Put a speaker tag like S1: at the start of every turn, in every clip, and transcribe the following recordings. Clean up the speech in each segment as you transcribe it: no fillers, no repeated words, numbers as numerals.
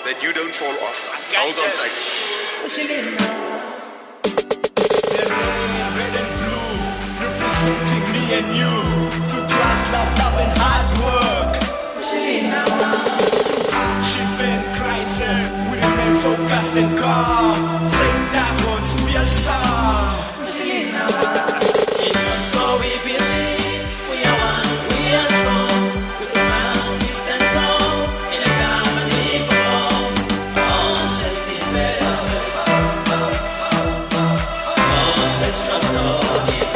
S1: that you don't fall off. Hold on tight.
S2: Red and blue, representing me and you. Through class, love and hard work. Hardship and crisis, we remain focused and calm. Frente a roads, Bielsa. In just go we believe, we are one, we are strong. With a smile we stand tall, in a harmony for all. All says the best, all says trust all it.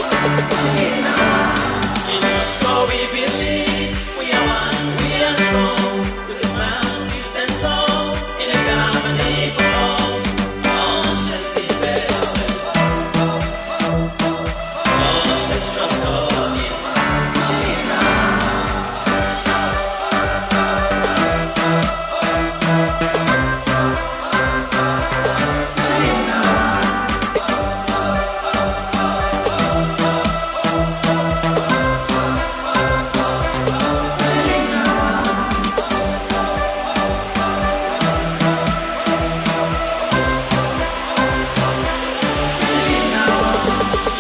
S2: In just go we believe, we are one, we are strong. With a smile we stand tall, in a harmony for all. All says the best, all says trust all it.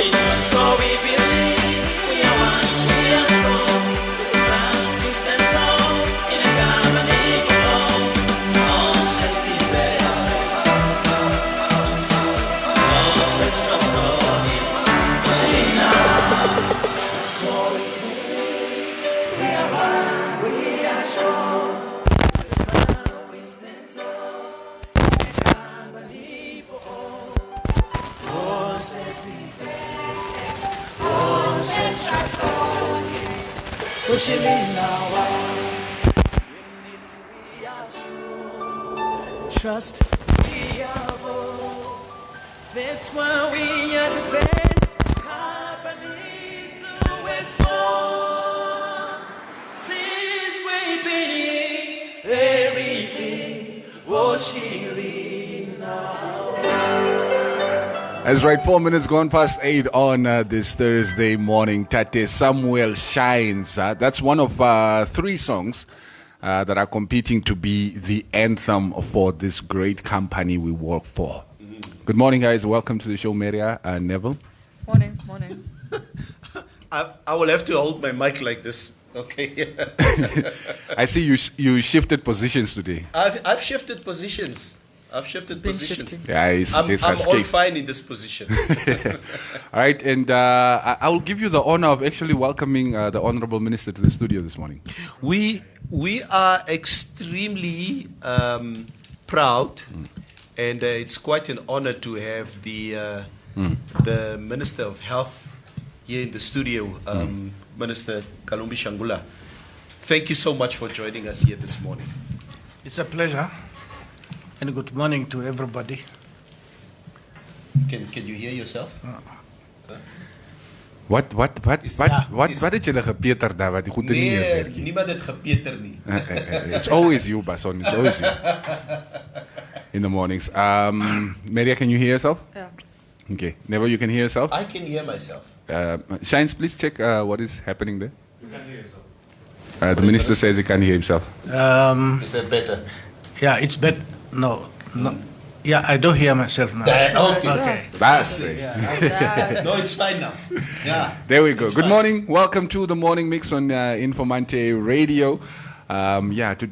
S2: In just go we believe, we are one, we are strong. With a smile we stand tall, in a harmony for all. All says the best, all says trust all it. Just go we believe, we are one, we are strong. With a smile we stand tall, in a harmony for all. All says the best, all says trust all it. Pushing in now, we need to be as strong. Trust we are bold. That's why we are the best company to wait for. Since we've been here, everything was chilling now.
S3: That's right, 4 minutes gone past 8 on this Thursday morning. Tate Samuel Shines. That's one of 3 songs that are competing to be the anthem for this great company we work for. Good morning, guys. Welcome to the show, Maria and Neville.
S4: Morning.
S5: I will have to hold my mic like this. Okay.
S3: I see you shifted positions today.
S5: I've shifted positions. Positions.
S3: Yeah,
S5: I'm all fine in this position.
S3: All right, and I will give you the honor of actually welcoming the Honorable Minister to the studio this morning.
S5: We are extremely proud, and it's quite an honor to have the Minister of Health here in the studio, Minister Kalumbi Shangula. Thank you so much for joining us here this morning.
S6: It's a pleasure, and good morning to everybody.
S5: Can you hear yourself?
S3: Wat het julle gepeter daar wat die goed nie meer werk nie?
S5: Niemand het gepeter nie.
S3: It's always you, Bason. It's always you. In the mornings. Maria, can you hear yourself?
S4: Yeah.
S3: Okay. Neville, you can hear yourself?
S5: I can hear myself.
S3: Shines, please check what is happening there.
S7: You can hear yourself.
S3: The minister says he can't hear himself.
S5: Is that better?
S6: Yeah, it's better. No. Yeah, I don't hear myself now.
S5: Okay.
S3: That's it.
S5: No, it's fine now. Yeah.
S3: There we go.
S5: It's
S3: Good
S5: fine.
S3: morning. Welcome to the morning mix on Informanté Radio.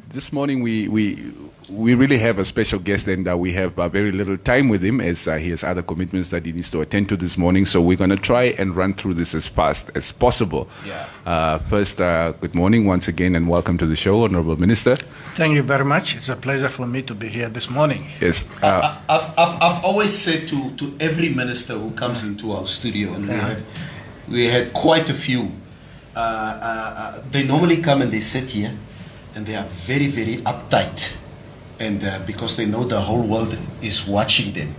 S3: This morning we really have a special guest, and we have very little time with him as he has other commitments that he needs to attend to this morning. So we're going to try and run through this as fast as possible.
S5: Yeah.
S3: First, good morning once again, and welcome to the show, Honorable Minister.
S6: Thank you very much. It's a pleasure for me to be here this morning.
S3: Yes.
S5: I've always said to every minister who comes into our studio, and we had quite a few. They normally come and they sit here, and they are very, very uptight. And because they know the whole world is watching them.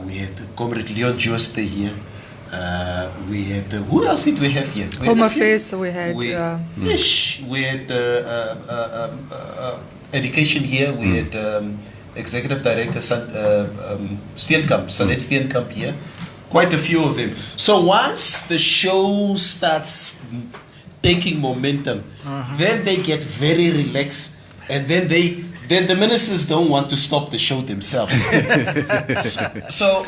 S5: We had Comrade Leon Jooste here. We had, who else did we have here?
S4: Home Affairs, we had...
S5: We had education here. We had Executive Director Steenkamp, Sanet Steenkamp here. Quite a few of them. So once the show starts taking momentum, then they get very relaxed, and then they then the ministers don't want to stop the show themselves. so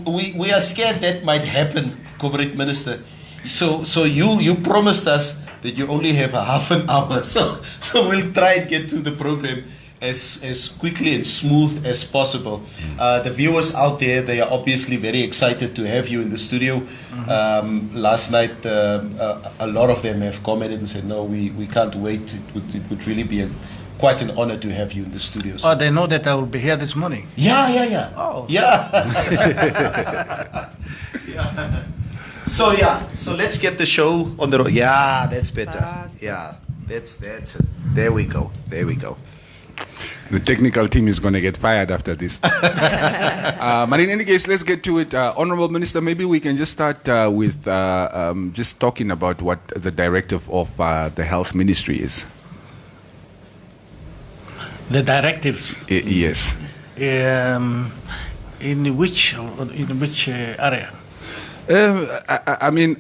S5: we are scared that might happen, Comrade Minister. So you promised us that you only have a half an hour. So we'll try and get to the program as quickly and smooth as possible. The viewers out there, they are obviously very excited to have you in the studio. Last night, a lot of them have commented and said, no, we can't wait. It would really be quite an honor to have you in the studio. So.
S6: Oh, they know that I will be here this morning.
S5: Yeah.
S6: Oh.
S5: Yeah. So let's get the show on the road. Yeah, that's better. Yeah, that's it. There we go.
S3: The technical team is going to get fired after this. But in any case, let's get to it. Honorable Minister, maybe we can just start with just talking about what the directive of the Health Ministry is.
S6: The directives.
S3: Yes.
S6: In which area?
S3: I mean,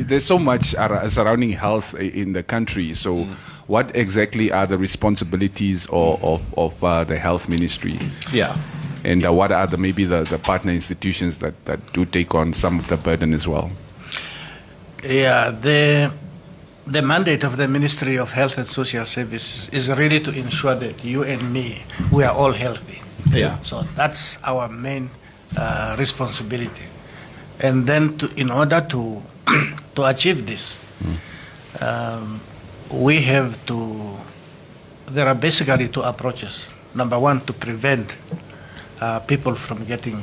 S3: there's so much surrounding health in the country. So, what exactly are the responsibilities of the health ministry?
S5: Yeah.
S3: And what are maybe the partner institutions that do take on some of the burden as well?
S6: Yeah, the mandate of the Ministry of Health and Social Services is really to ensure that you and me, we are all healthy.
S5: Yeah.
S6: So that's our main responsibility. And then in order to achieve this, we have to, there are basically two approaches. Number one, to prevent people from getting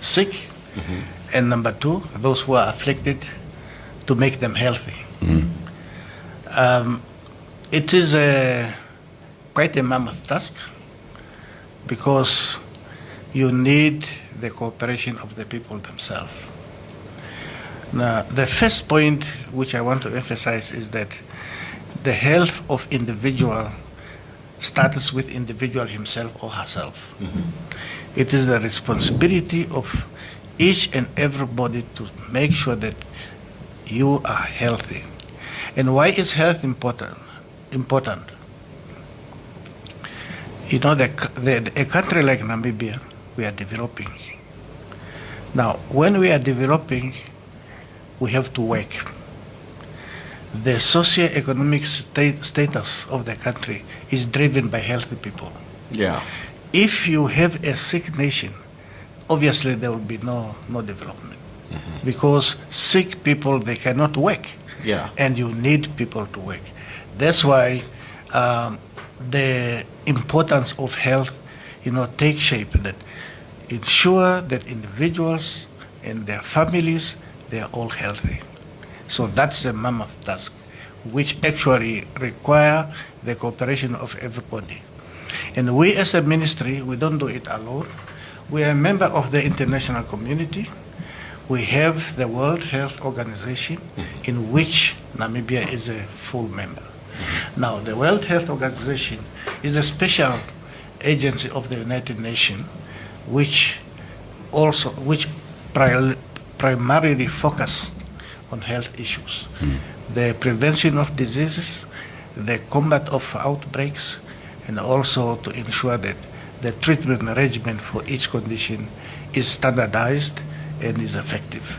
S6: sick. And number two, those who are afflicted, to make them healthy. It is quite a mammoth task because you need the cooperation of the people themselves. Now, the first point which I want to emphasize is that the health of individual starts with individual himself or herself. It is the responsibility of each and everybody to make sure that you are healthy. And why is health important? You know, a country like Namibia, we are developing. Now, when we are developing, we have to work. The socio-economic status of the country is driven by healthy people.
S5: Yeah.
S6: If you have a sick nation, obviously there will be no development. Because sick people, they cannot work.
S5: Yeah.
S6: And you need people to work. That's why the importance of health, take shape, that ensure that individuals and their families, they are all healthy. So that's a mammoth task, which actually require the cooperation of everybody. And we as a ministry, we don't do it alone. We are a member of the international community. We have the World Health Organization, in which Namibia is a full member. Now, the World Health Organization is a special agency of the United Nations, which primarily focus on health issues, the prevention of diseases, the combat of outbreaks, and also to ensure that the treatment regimen for each condition is standardized and is effective.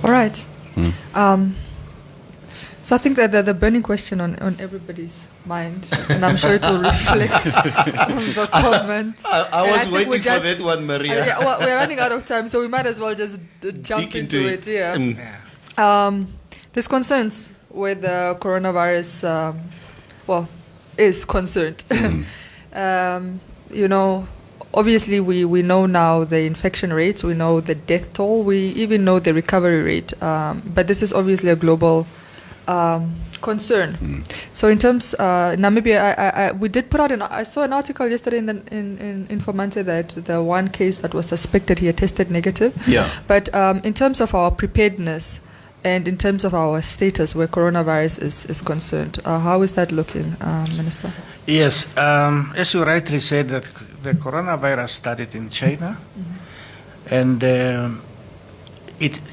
S4: All right. So I think that the burning question on everybody's mind, and I'm sure it will reflect on the comment.
S5: I was waiting for that one, Maria.
S4: Yeah, well, we're running out of time, so we might as well just jump into it. Yeah. There's concerns with the coronavirus. Is concerned. Obviously we know now the infection rates, we know the death toll, we even know the recovery rate. But this is obviously a global concern. So in terms Namibia, we did put out I saw an article yesterday in Informanté that the one case that was suspected here tested negative.
S5: Yeah.
S4: But in terms of our preparedness and in terms of our status where coronavirus is concerned, how is that looking, Minister?
S6: Yes, as you rightly said, that the coronavirus started in China, and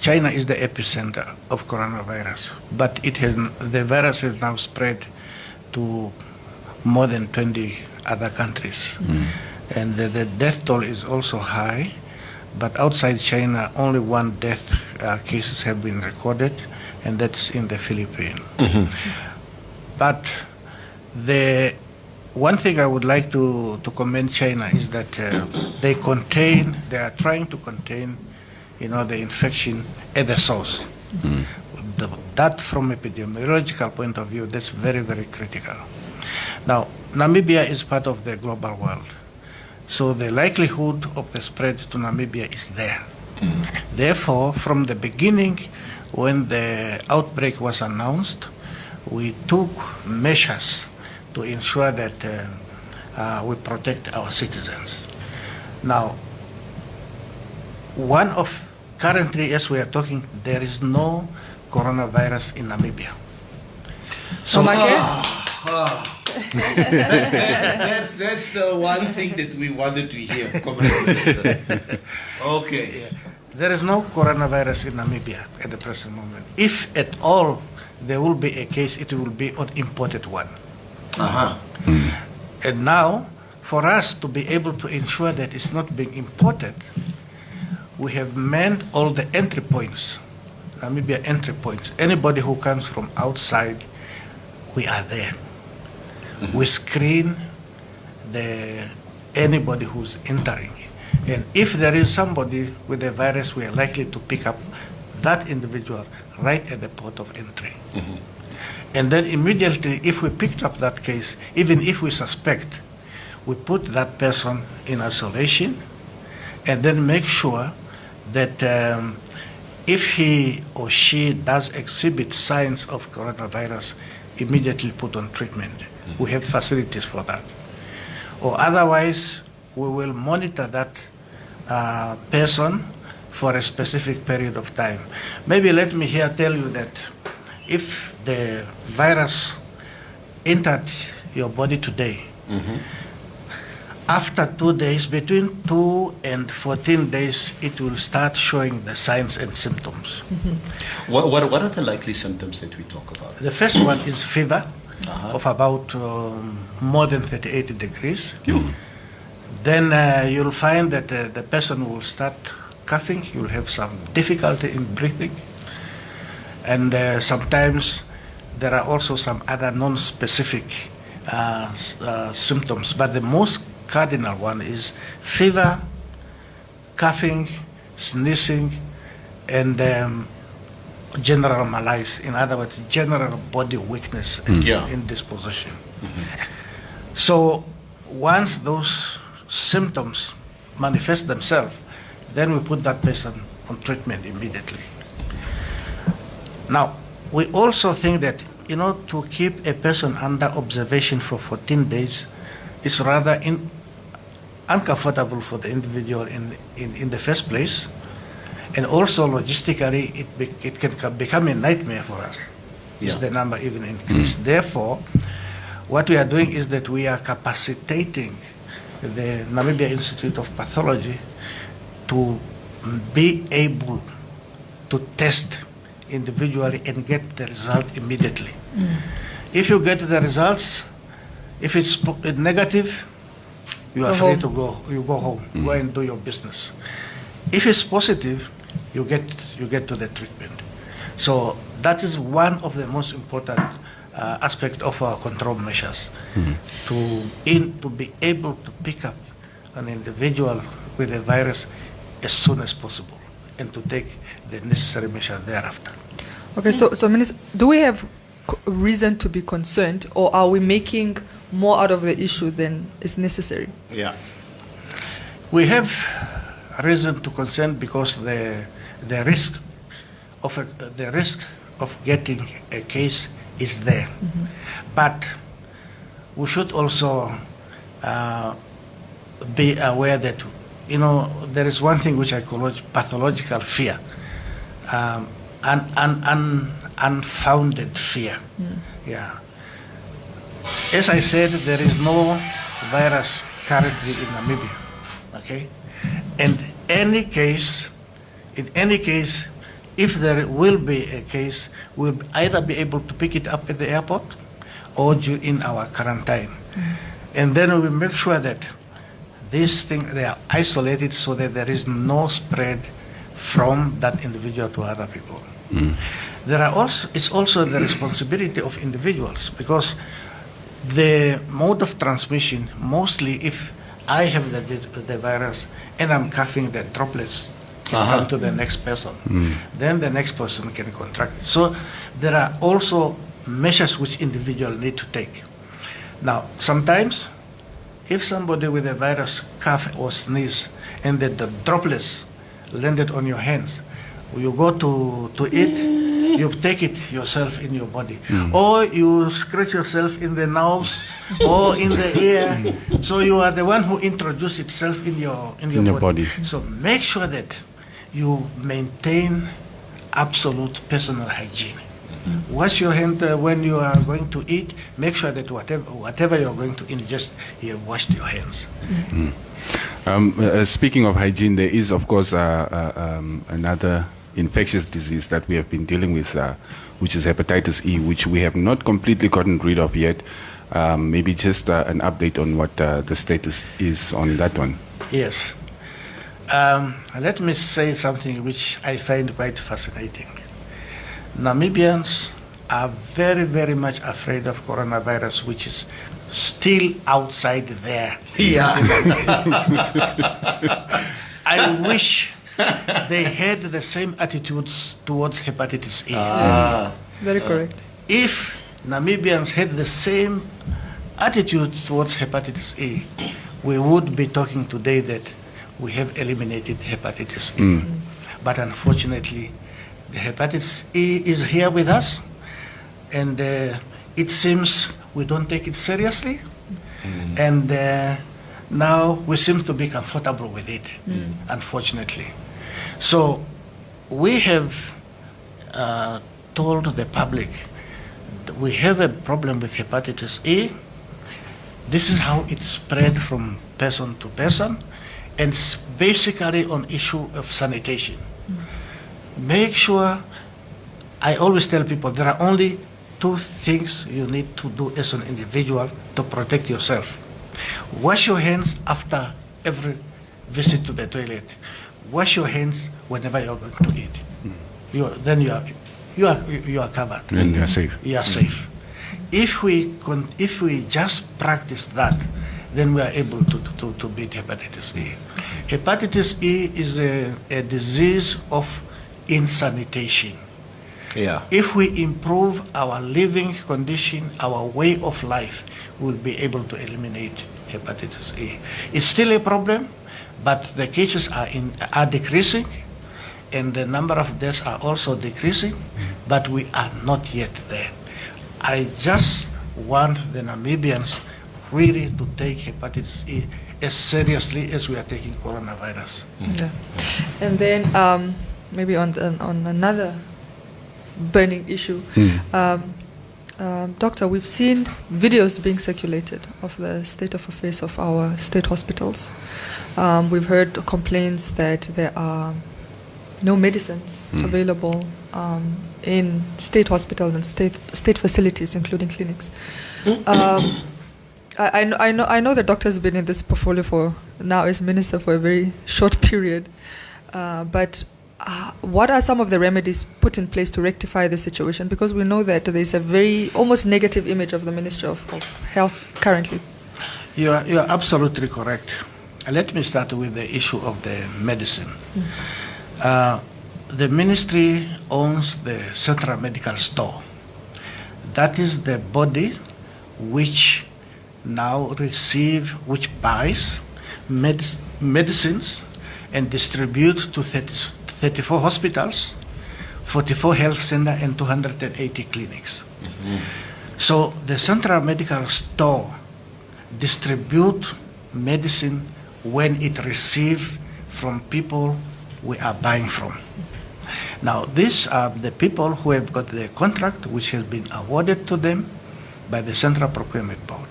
S6: China is the epicenter of coronavirus, but the virus has now spread to more than 20 other countries. And the death toll is also high, but outside China, only one death cases have been recorded, and that's in the Philippines. But the one thing I would like to commend China is that they are trying to contain, the infection at the source. That, from epidemiological point of view, that's very, very critical. Now, Namibia is part of the global world, so the likelihood of the spread to Namibia is there. Therefore, from the beginning, when the outbreak was announced, we took measures to ensure that we protect our citizens. Now, currently, as we are talking, there is no coronavirus in Namibia.
S4: So,
S5: that's the one thing that we wanted to hear, Comrade Minister. Okay.
S6: Yeah. There is no coronavirus in Namibia at the present moment. If at all there will be a case, it will be an imported one. And now, for us to be able to ensure that it's not being imported, we have manned all the entry points, Namibia entry points. Anybody who comes from outside, we are there. We screen anybody who's entering. And if there is somebody with the virus, we are likely to pick up that individual right at the port of entry. And then immediately, if we picked up that case, even if we suspect, we put that person in isolation and then make sure that if he or she does exhibit signs of coronavirus, immediately put on treatment. We have facilities for that. Or otherwise, we will monitor that person for a specific period of time. Maybe let me here tell you that if the virus entered your body today, after 2 days, between 2 and 14 days, it will start showing the signs and symptoms.
S5: What are the likely symptoms that we talk about?
S6: The first one is fever of about more than 38 degrees. Then you'll find that the person will start coughing. You'll have some difficulty in breathing. And sometimes there are also some other non-specific symptoms. But the most cardinal one is fever, coughing, sneezing, and general malaise. In other words, general body weakness and indisposition. So once those symptoms manifest themselves, then we put that person on treatment immediately. Now, we also think that, to keep a person under observation for 14 days is rather uncomfortable for the individual in the first place, and also logistically it can become a nightmare for us. Is the number even increased? Therefore, what we are doing is that we are capacitating the Namibia Institute of Pathology to be able to test individually and get the result immediately. If you get the results, if it's negative, you are free to go. You go home. Go and do your business. If it's positive, you get to the treatment. So that is one of the most important aspects of our control measures, to be able to pick up an individual with a virus as soon as possible and to take the necessary measure thereafter.
S4: Okay, so Minister, do we have reason to be concerned, or are we making more out of the issue than is necessary?
S5: Yeah.
S6: We have reason to concern because the risk of getting a case is there. But we should also be aware that, there is one thing which I call pathological fear, unfounded fear. Yeah. As I said, there is no virus currently in Namibia. Okay, and in any case, if there will be a case, we'll either be able to pick it up at the airport or in our quarantine. And then we make sure that these things, they are isolated so that there is no spread from that individual to other people. It's also the responsibility of individuals, because the mode of transmission, mostly if I have the virus and I'm coughing, the droplets can come to the next person. Then the next person can contract it. So there are also measures which individuals need to take. Now, sometimes if somebody with a virus cough or sneeze and the droplets landed on your hands, you go to eat, you take it yourself in your body, or you scratch yourself in the nose or in the ear. So you are the one who introduced itself in your body. So make sure that you maintain absolute personal hygiene. Wash your hand when you are going to eat. Make sure that whatever you're going to ingest, you have washed your hands.
S3: Speaking of hygiene, there is, of course, another infectious disease that we have been dealing with, which is hepatitis E, which we have not completely gotten rid of yet. Maybe just an update on what the status is on that one.
S6: Yes. Let me say something which I find quite fascinating. Namibians are very, very much afraid of coronavirus, which is still outside there.
S5: Yeah.
S6: I wish they had the same attitudes towards hepatitis A.
S4: Yes. Very correct.
S6: If Namibians had the same attitudes towards hepatitis A, we would be talking today that we have eliminated hepatitis A. But unfortunately, the hepatitis E is here with us, and it seems we don't take it seriously, and now we seem to be comfortable with it, unfortunately. So we have told the public that we have a problem with hepatitis E. This is how it spread from person to person, and it's basically on issue of sanitation. Make sure, I always tell people, there are only two things you need to do as an individual to protect yourself. Wash your hands after every visit to the toilet. Wash your hands whenever you're going to eat. Then you are covered.
S3: And you are safe.
S6: You are safe. If we just practice that, then we are able to beat hepatitis E. Hepatitis E is a disease of insanitation.
S5: Yeah.
S6: If we improve our living condition, our way of life, we'll be able to eliminate hepatitis E. It's still a problem, but the cases are decreasing, and the number of deaths are also decreasing, but we are not yet there. I just want the Namibians really to take hepatitis E as seriously as we are taking coronavirus.
S4: Yeah. And then maybe on another burning issue, Doctor, we've seen videos being circulated of the state of affairs of our state hospitals. We've heard complaints that there are no medicines available in state hospitals and state facilities, including clinics. I know the doctor has been in this portfolio for now as minister for a very short period, but what are some of the remedies put in place to rectify the situation? Because we know that there's a very almost negative image of the Ministry of Health currently.
S6: You are absolutely correct. Let me start with the issue of the medicine. The ministry owns the Central Medical Store. That is the body which which buys medicines and distributes to 34 hospitals, 44 health centers, and 280 clinics. So the Central Medical Store distributes medicine when it receives from people we are buying from. Now, these are the people who have got the contract which has been awarded to them by the Central Procurement Board.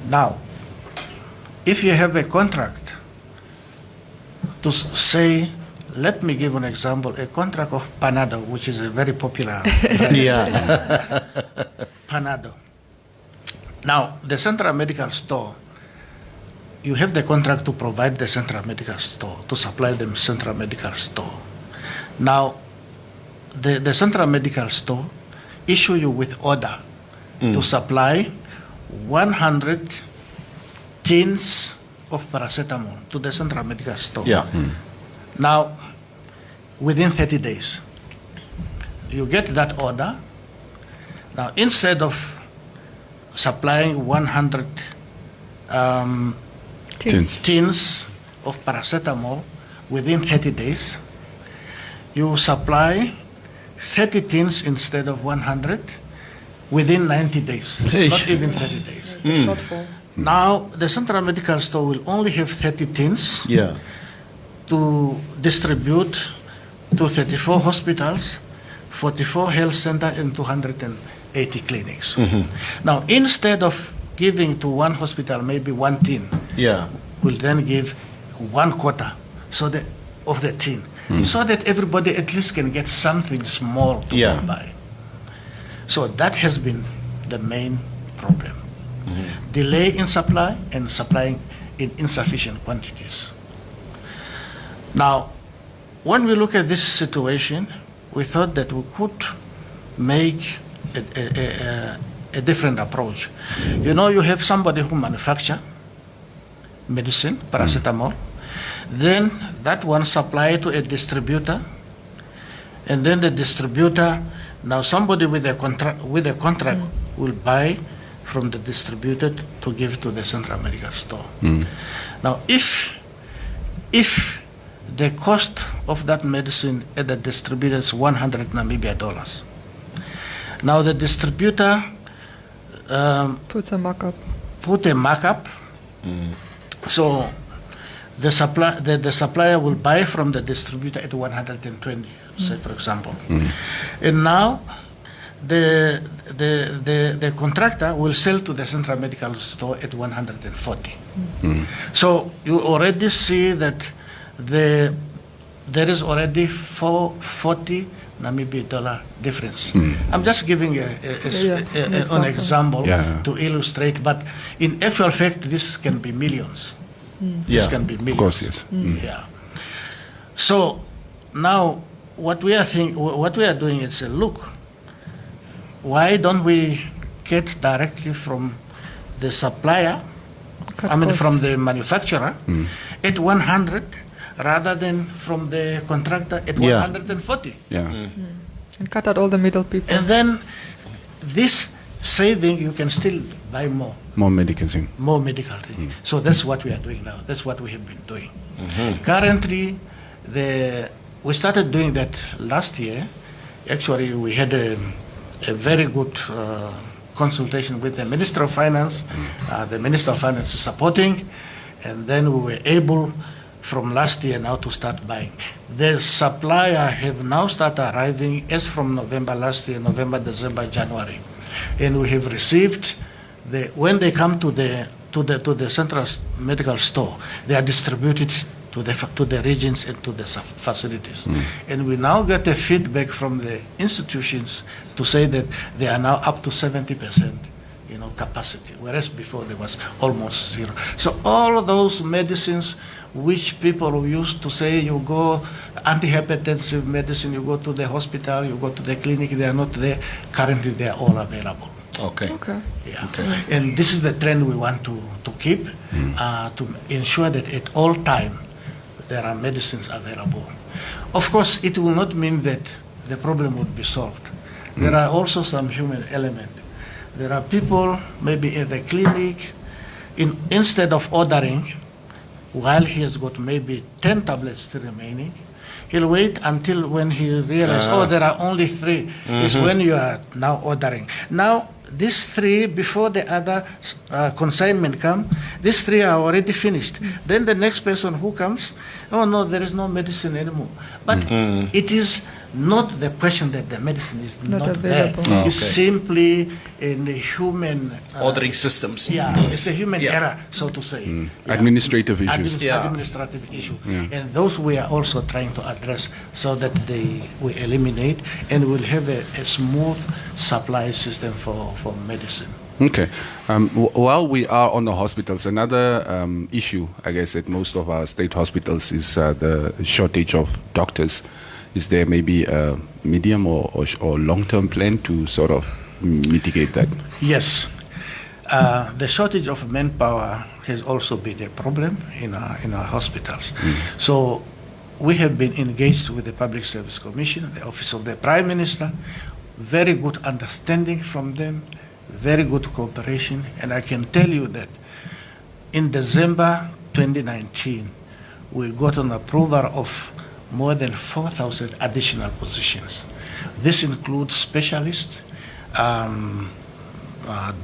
S6: Now, if you have a contract to say, let me give an example. A contract of Panado, which is a very popular brand.
S5: Yeah.
S6: Panado. Now, the Central Medical Store, you have the contract to provide the Central Medical Store, to supply the Central Medical Store. Now, the Central Medical Store issue you with order to supply 100 tins of paracetamol to the Central Medical Store.
S5: Yeah.
S6: Now, within 30 days, you get that order. Now, instead of supplying 100 tins of paracetamol within 30 days, you supply 30 tins instead of 100 within 90 days, not even 30 days.
S4: Shortfall.
S6: Now, the Central Medical Store will only have 30 tins
S5: Yeah.
S6: to distribute to 34 hospitals, 44 health centers, and 280 clinics. Now, instead of giving to one hospital maybe 1 tin,
S5: Yeah.
S6: we'll then give 1/4 so that of the tin, so that everybody at least can get something small to
S5: Yeah.
S6: buy. So that has been the main problem. Delay in supply and supplying in insufficient quantities. Now, when we look at this situation, we thought that we could make a different approach. You know, you have somebody who manufacture medicine, paracetamol, then that one supply to a distributor, and then the distributor, now somebody with a contract will buy from the distributor to give to the Central Medical Store. Now, if the cost of that medicine at the distributor is 100 Namibia dollars, now the distributor
S4: Puts a markup.
S6: put a markup, so the supplier will buy from the distributor at 120, say for example, and now the contractor will sell to the Central Medical Store at 140. So you already see that there is already 440 Namibia dollar difference. I'm just giving an example to illustrate, but in actual fact, this can be millions. This can be millions.
S3: Of course, yes.
S6: Yeah. So now what we are doing is look, why don't we get directly from the supplier, from the manufacturer at 100 rather than from the contractor at 140.
S4: And cut out all the middle people.
S6: And then this saving, you can still buy more.
S3: More medical thing.
S6: More medical things. So that's what we are doing now. That's what we have been doing. Currently, we started doing that last year. Actually, we had a very good consultation with the Minister of Finance. The Minister of Finance is supporting, and then we were able from last year now to start buying. The supplier have now started arriving as from November last year, November, December, January, and we have received when they come to the Central Medical Store, they are distributed to the regions and to the facilities. And we now get a feedback from the institutions to say that they are now up to 70%, capacity, whereas before there was almost zero. So all of those medicines which people used to say, you go antihypertensive medicine, you go to the hospital, you go to the clinic, they are not there. Currently, they are all available.
S5: Okay.
S6: Yeah. And this is the trend we want to keep, to ensure that at all time there are medicines available. Of course, it will not mean that the problem would be solved. There are also some human element. There are people maybe at the clinic, instead of ordering, while he has got maybe 10 tablets still remaining, he'll wait until when he realizes, there are only 3, is when you are now ordering. Now, these 3, before the other consignment come, these 3 are already finished. Then the next person who comes, oh no, there is no medicine anymore. But it is not the question that the medicine is
S4: Not
S6: not there.
S4: available.
S3: Oh,
S6: It's
S3: okay.
S6: simply in the human
S5: Ordering systems.
S6: yeah, it's a human
S5: Yeah.
S6: error, so to say. Yeah.
S3: Administrative issues.
S5: Yeah.
S6: Administrative issue. And those we are also trying to address so that we eliminate and we'll have a smooth supply system for medicine.
S3: Okay. While we are on the hospitals, another issue, I guess, at most of our state hospitals is the shortage of doctors. Is there maybe a medium or long-term plan to sort of mitigate that?
S6: Yes. The shortage of manpower has also been a problem in our hospitals. So we have been engaged with the Public Service Commission, the Office of the Prime Minister, very good understanding from them, very good cooperation, and I can tell you that in December 2019, we got an approval of more than 4,000 additional positions. This includes specialists,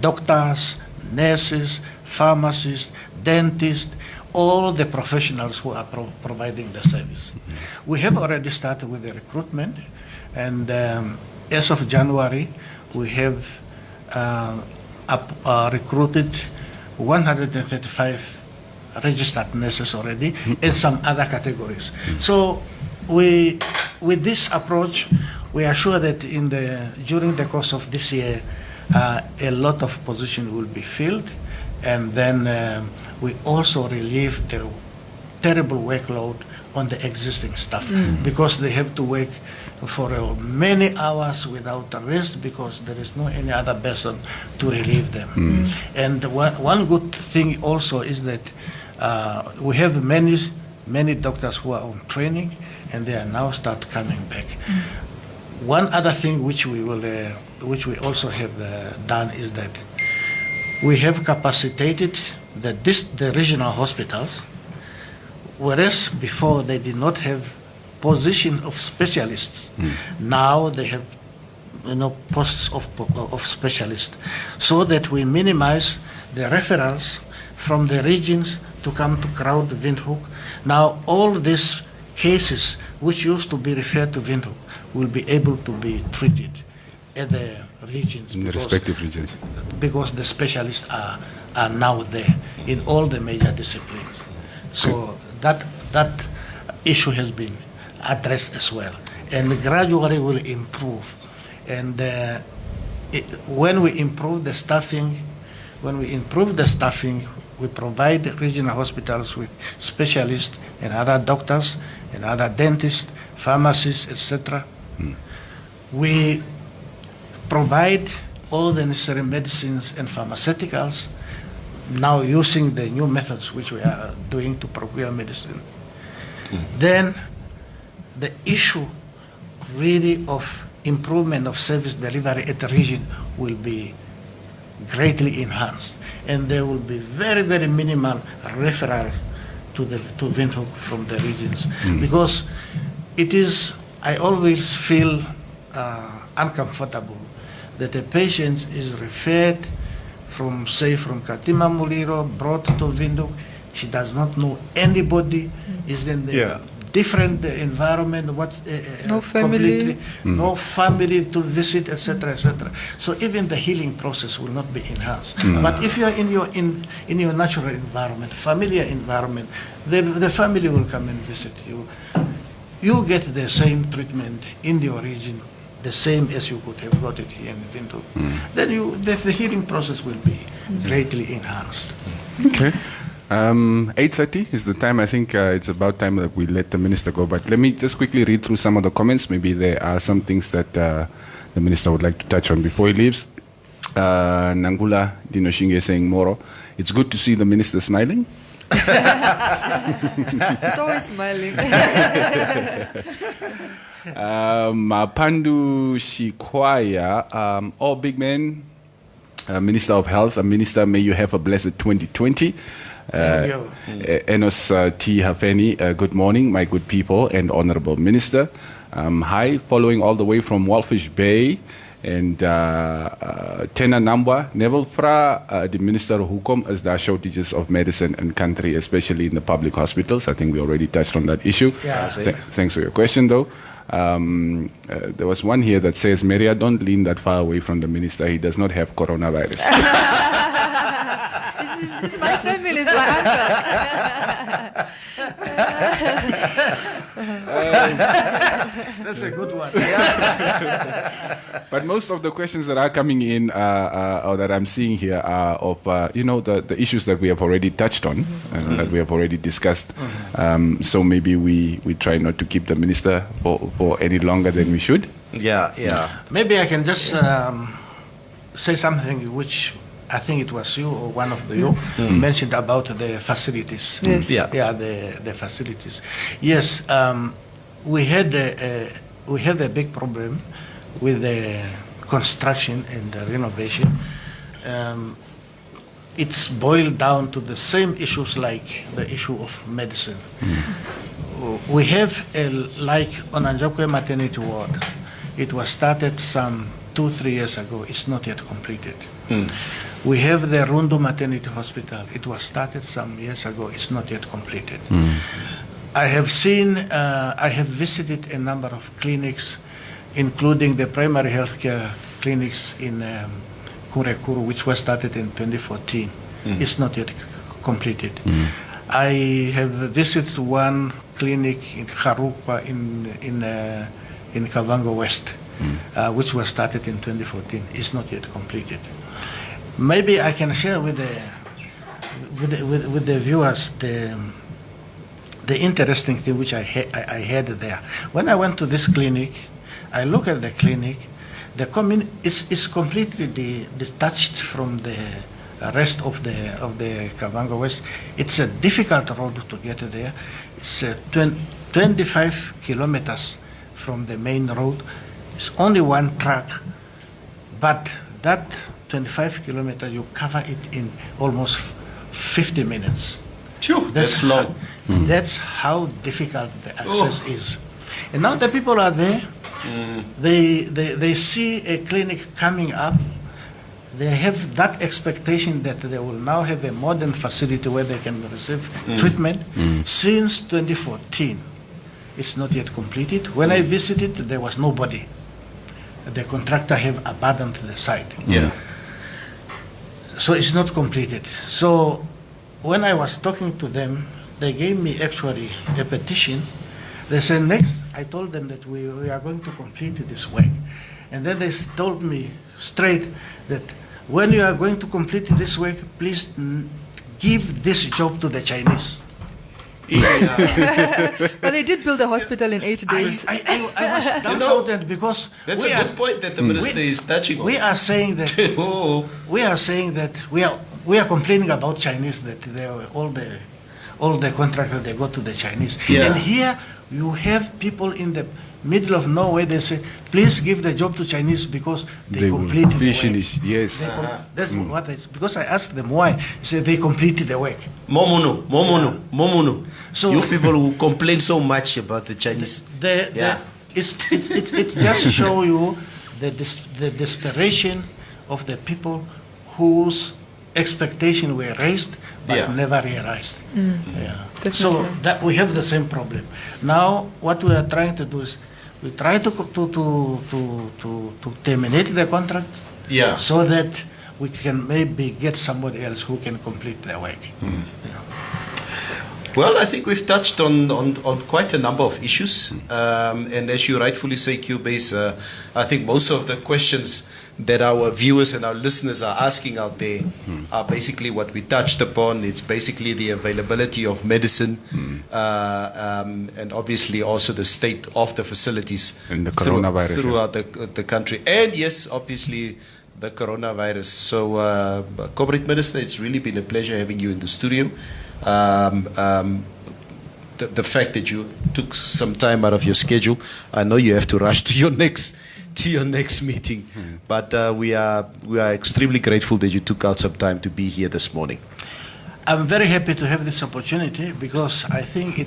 S6: doctors, nurses, pharmacists, dentists, all the professionals who are providing the service. We have already started with the recruitment, and as of January, we have recruited 135 registered nurses already in some other categories. So with this approach, we are sure that during the course of this year, a lot of positions will be filled, and then we also relieve the terrible workload on the existing staff because they have to work for many hours without rest because there is no any other person to relieve them. And one good thing also is that we have many doctors who are on training, and they are now start coming back. One other thing which we also have done is that we have capacitated the regional hospitals, whereas before they did not have position of specialists. Now they have posts of specialists, so that we minimize the referrals from the regions to come to crowd Windhoek. Now all these cases which used to be referred to Windhoek will be able to be treated at the regions.
S3: In the respective regions.
S6: Because the specialists are now there in all the major disciplines. So that issue has been addressed as well, and gradually will improve. And when we improve the staffing, we provide regional hospitals with specialists and other doctors and other dentists, pharmacists, etc. We provide all the necessary medicines and pharmaceuticals, now using the new methods which we are doing to procure medicine. Then the issue really of improvement of service delivery at the region will be greatly enhanced, and there will be very, very minimal referral to Windhoek from the regions, because I always feel uncomfortable that a patient is referred from Katima Muliro, brought to Windhoek. She does not know anybody, is in the different environment,
S4: no family,
S6: no family to visit, etc., etc. So even the healing process will not be enhanced. But if you are in your natural environment, familiar environment, the family will come and visit you. You get the same treatment in your region, the same as you could have got it here in Windhoek. Then the healing process will be greatly enhanced.
S3: Okay. 8:30 is the time. I think it's about time that we let the minister go. But let me just quickly read through some of the comments. Maybe there are some things that the minister would like to touch on before he leaves. Nangula Dinoshinge saying, Moro, it's good to see the minister smiling.
S4: It's always smiling.
S3: Pandu Shikwaya, big man, Minister of Health, Minister, may you have a blessed 2020. Enos T. Hafeni, good morning, my good people and Honorable Minister. Hi, following all the way from Walfish Bay And Tena Nambwa, Neville Fra, the Minister of Hukum, as there are shortages of medicine in country, especially in the public hospitals. I think we already touched on that issue.
S6: Yeah.
S3: Thanks for your question, though. There was one here that says, Maria, don't lean that far away from the minister. He does not have coronavirus.
S4: This is my family, is my uncle.
S6: That's a good one.
S3: But most of the questions that are coming in, or that I'm seeing here, are of the issues that we have already touched on and that we have already discussed. So maybe we try not to keep the minister for any longer than we should.
S5: Yeah.
S6: Maybe I can just say something which I think it was you or one of you mentioned about the facilities.
S4: Yes.
S6: Yeah, the facilities. Yes, we have a big problem with the construction and the renovation. It's boiled down to the same issues like the issue of medicine. We have like on Anjakwe Maternity Ward. It was started some 2-3 years ago. It's not yet completed. We have the Rundu Maternity Hospital. It was started some years ago. It's not yet completed. I have visited a number of clinics, including the primary healthcare clinics in Kurekuru, which was started in 2014. It's not yet completed. I have visited one clinic in Kharukwa in Kavango West, which was started in 2014. It's not yet completed. Maybe I can share with the viewers the interesting thing which I had there. When I went to this clinic, I look at the clinic. The is completely detached from the rest of the Kavango West. It's a difficult road to get there. It's 25 kilometers from the main road. It's only one track, but that 25 kilometers, you cover it in almost 50 minutes.
S5: That's long.
S6: That's how difficult the access is. And now the people are there. They see a clinic coming up. They have that expectation that they will now have a modern facility where they can receive treatment. Since 2014, it's not yet completed. When I visited, there was nobody. The contractor have abandoned the site. So it's not completed. So when I was talking to them, they gave me actually a petition. They said next, I told them that we are going to complete this work. And then they told me straight that when you are going to complete this work, please give this job to the Chinese.
S4: But they did build a hospital in 8 days.
S6: I was dumbfounded because
S5: that's a good point that the minister is touching on.
S6: We are saying that we are complaining about Chinese, that they are all the contractors, they go to the Chinese. And here you have people in the middle of nowhere. They say, please give the job to Chinese because they completed the work.
S3: Yes.
S6: That's what because I asked them why. They said they completed the work.
S5: Momono.
S6: So
S5: you people who complain so much about the Chinese.
S6: It just shows you the desperation of the people whose expectations were raised but never realized. So that we have the same problem. Now what we are trying to do is we try to terminate the contract so that we can maybe get somebody else who can complete their work.
S5: Well, I think we've touched on quite a number of issues. And as you rightfully say, Cubase, I think most of the questions that our viewers and our listeners are asking out there are basically what we touched upon. It's basically the availability of medicine and obviously also the state of the facilities
S3: and the coronavirus
S5: throughout the country. And yes, obviously the coronavirus. So, Corporate Minister, it's really been a pleasure having you in the studio. The fact that you took some time out of your schedule, I know you have to rush to your next meeting, but we are extremely grateful that you took out some time to be here this morning.
S6: I'm very happy to have this opportunity because I think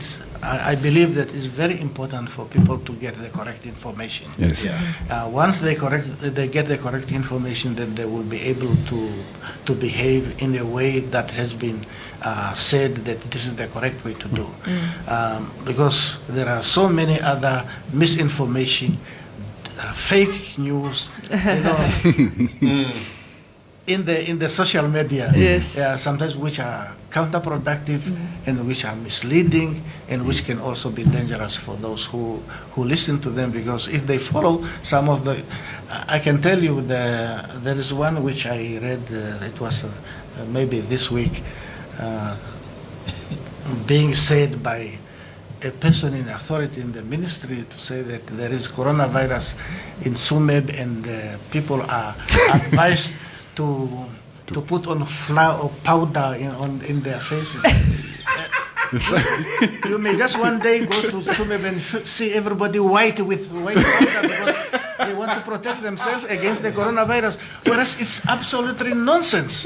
S6: I believe that it's very important for people to get the correct information.
S3: Yes.
S6: Once they get the correct information, then they will be able to behave in a way that has been said that this is the correct way to do. Because there are so many other misinformation, fake news, in the social media.
S4: Yes.
S6: Sometimes which are counterproductive and which are misleading and which can also be dangerous for those who listen to them, because if they follow some of the, I can tell you there is one which I read, it was maybe this week, being said by a person in authority in the ministry to say that there is coronavirus in Sumeb and people are advised to put on flour or powder in their faces. You may just one day go to Sumeb and see everybody white with white powder because they want to protect themselves against the coronavirus, whereas it's absolutely nonsense.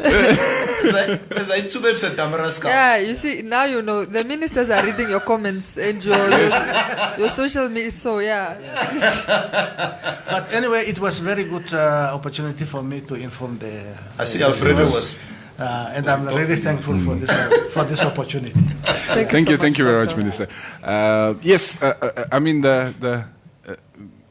S4: Yeah, you see, now you know, the ministers are reading your comments and your social media, so yeah.
S6: But anyway, it was very good opportunity for me to inform the...
S5: I see Alfredo was...
S6: and I'm really thankful for this opportunity.
S3: Thank you very much, Minister. Yes, I mean the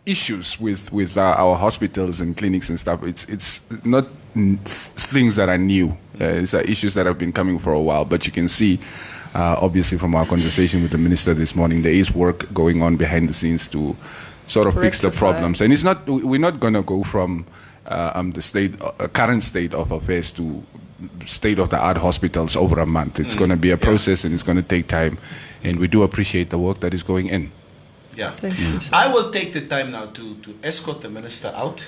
S3: issues with our hospitals and clinics and stuff. It's not things that are new. It's issues that have been coming for a while. But you can see, obviously, from our conversation with the minister this morning, there is work going on behind the scenes to sort of fix the problems. And it's not. We're not going to go from the current state of affairs to state-of-the-art hospitals over a month. It's going to be a process, and it's going to take time, and we do appreciate the work that is going in.
S5: Yeah. I will take the time now to escort the minister out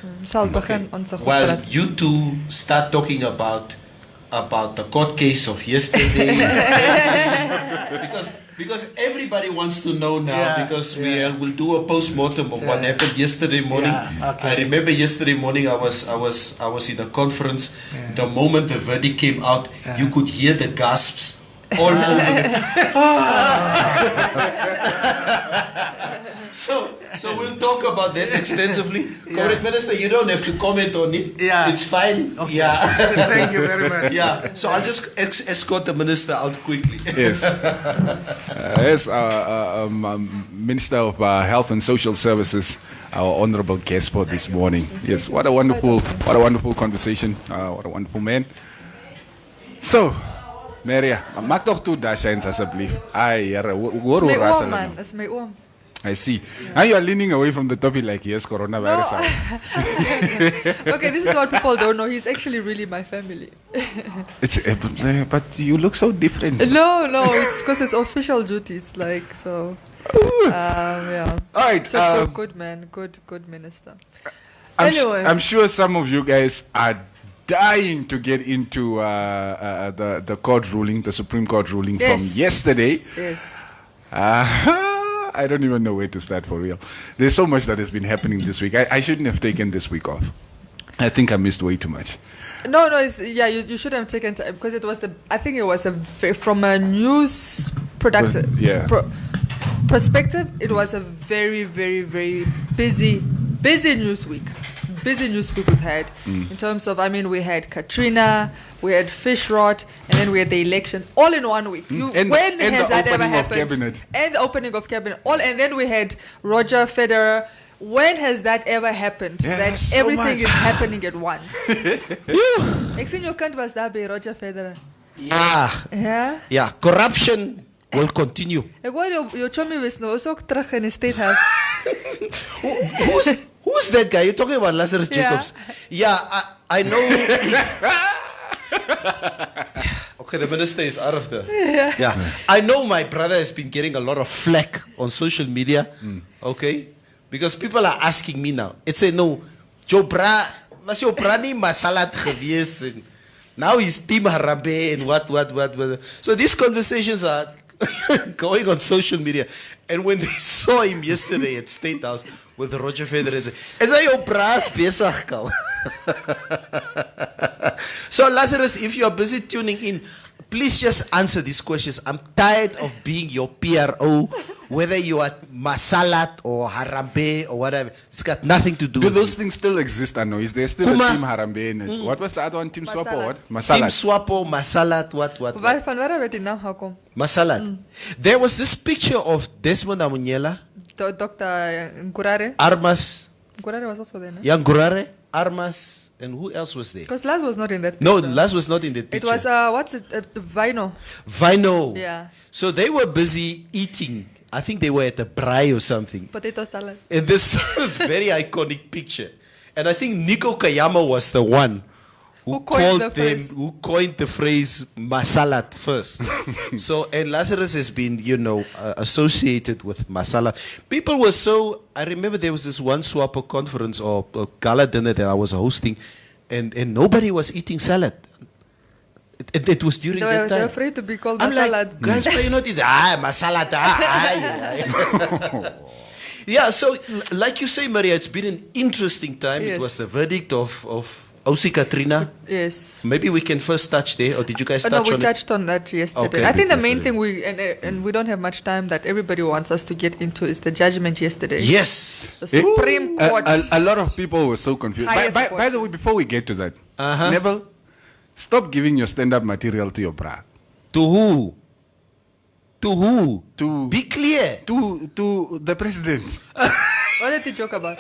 S5: while you two start talking about the court case of yesterday. because everybody wants to know now, because we will do a post-mortem of what happened yesterday morning. I remember yesterday morning I was in a conference. The moment the verdict came out, you could hear the gasps all over So we'll talk about that extensively. Correct, Minister, you don't have to comment on it.
S6: Yeah.
S5: It's fine.
S6: Okay.
S5: Yeah.
S6: Thank you very much.
S5: Yeah. So I'll just escort the Minister out quickly.
S3: Yes. Yes, Minister of Health and Social Services, our honorable guest for this morning. Yes, what a wonderful conversation. What a wonderful man. So, Maria, maak toch toe daar zijn alsjeblieft. Ai, hoor hoe raar
S4: man. It's my oom.
S3: I see. Now you are leaning away from the topic like, yes, coronavirus.
S4: No. Okay, this is what people don't know. He's actually really my family.
S3: But you look so different.
S4: No, it's because it's official duties, like, so. Yeah.
S3: All right.
S4: So good man, good minister.
S3: I'm sure some of you guys are dying to get into the court ruling, the Supreme Court ruling from yesterday.
S4: Yes.
S3: I don't even know where to start for real. There's so much that has been happening this week. I shouldn't have taken this week off. I think I missed way too much.
S4: No, you should have taken time because it was from a news perspective, it was a very, very, very busy news week. Busy news week we've had in terms of, we had Katrina, we had fish rot, and then we had the election all in 1 week. When has that ever happened? And the opening of cabinet. And then we had Roger Federer. When has that ever happened? That so everything is happening at once. Next your country was that by Roger Federer.
S5: Yeah. Corruption will continue.
S4: Your chummy was no so terug in the state house.
S5: Who's that guy? You're talking about Lazarus Jacobs. Yeah, I know. Okay, the minister is out of the... Yeah. I know my brother has been getting a lot of flack on social media. Okay? Because people are asking me now. It's a no, was your brani masalat gewees? Now he's Team Harambe and what. So these conversations are going on social media. And when they saw him yesterday at State House with Roger Federer, is that your brass besig kou? So Lazarus, if you are busy tuning in, please just answer these questions. I'm tired of being your PRO, whether you are Masalat or Harambe or whatever. It's got nothing to do
S3: Do
S5: with
S3: those
S5: it.
S3: things still exist? I know. Is there still
S5: Puma.
S3: a Team Harambe? And what was the other one? Team Swap or what?
S5: Team
S3: Masalat.
S5: Swapo, Masalat, what?
S4: Van waar weet die naam gekom?
S5: Masalat. There was this picture of Desmond Amunyela,
S4: Dr. Ngurare.
S5: Armas,
S4: Ngurare was also there, no?
S5: Young Gurare, Armas, and who else was there?
S4: Because Laz was not in that
S5: No,
S4: picture.
S5: Laz was not in that
S4: It
S5: picture.
S4: was, what's it? Vino.
S5: Vino.
S4: Yeah.
S5: So they were busy eating. I think they were at a braai or something.
S4: Potato salad.
S5: And this is very iconic picture. And I think Nico Kayama was the one who
S4: coined the
S5: them,
S4: phrase.
S5: who coined the phrase Masalat first. So, and Lazarus has been, associated with Masalat. People were so, I remember there was this one Swapo conference or gala dinner that I was hosting, and nobody was eating salad. It was during that
S4: They're
S5: time.
S4: afraid to be called
S5: I'm
S4: salad.
S5: like, guys, why you not eating? Masalat. Yeah, so like you say, Maria, it's been an interesting time. It
S4: Yes.
S5: was the verdict of Ausi Katrina.
S4: Yes.
S5: Maybe we can first touch there, or did you guys
S4: No,
S5: touch
S4: we
S5: on it?
S4: touched on that yesterday.
S5: Okay.
S4: I think the main
S3: Yesterday.
S4: thing and we don't have much time that everybody wants us to get into is the judgment yesterday.
S5: Yes.
S4: The Supreme Court.
S3: A lot of people were so confused.
S4: Highest
S3: By the way, before we get to that,
S5: Uh-huh.
S3: Neville, stop giving your stand-up material to your bra.
S5: To who? To who?
S3: To
S5: Be clear.
S3: to the president.
S4: What did you joke about?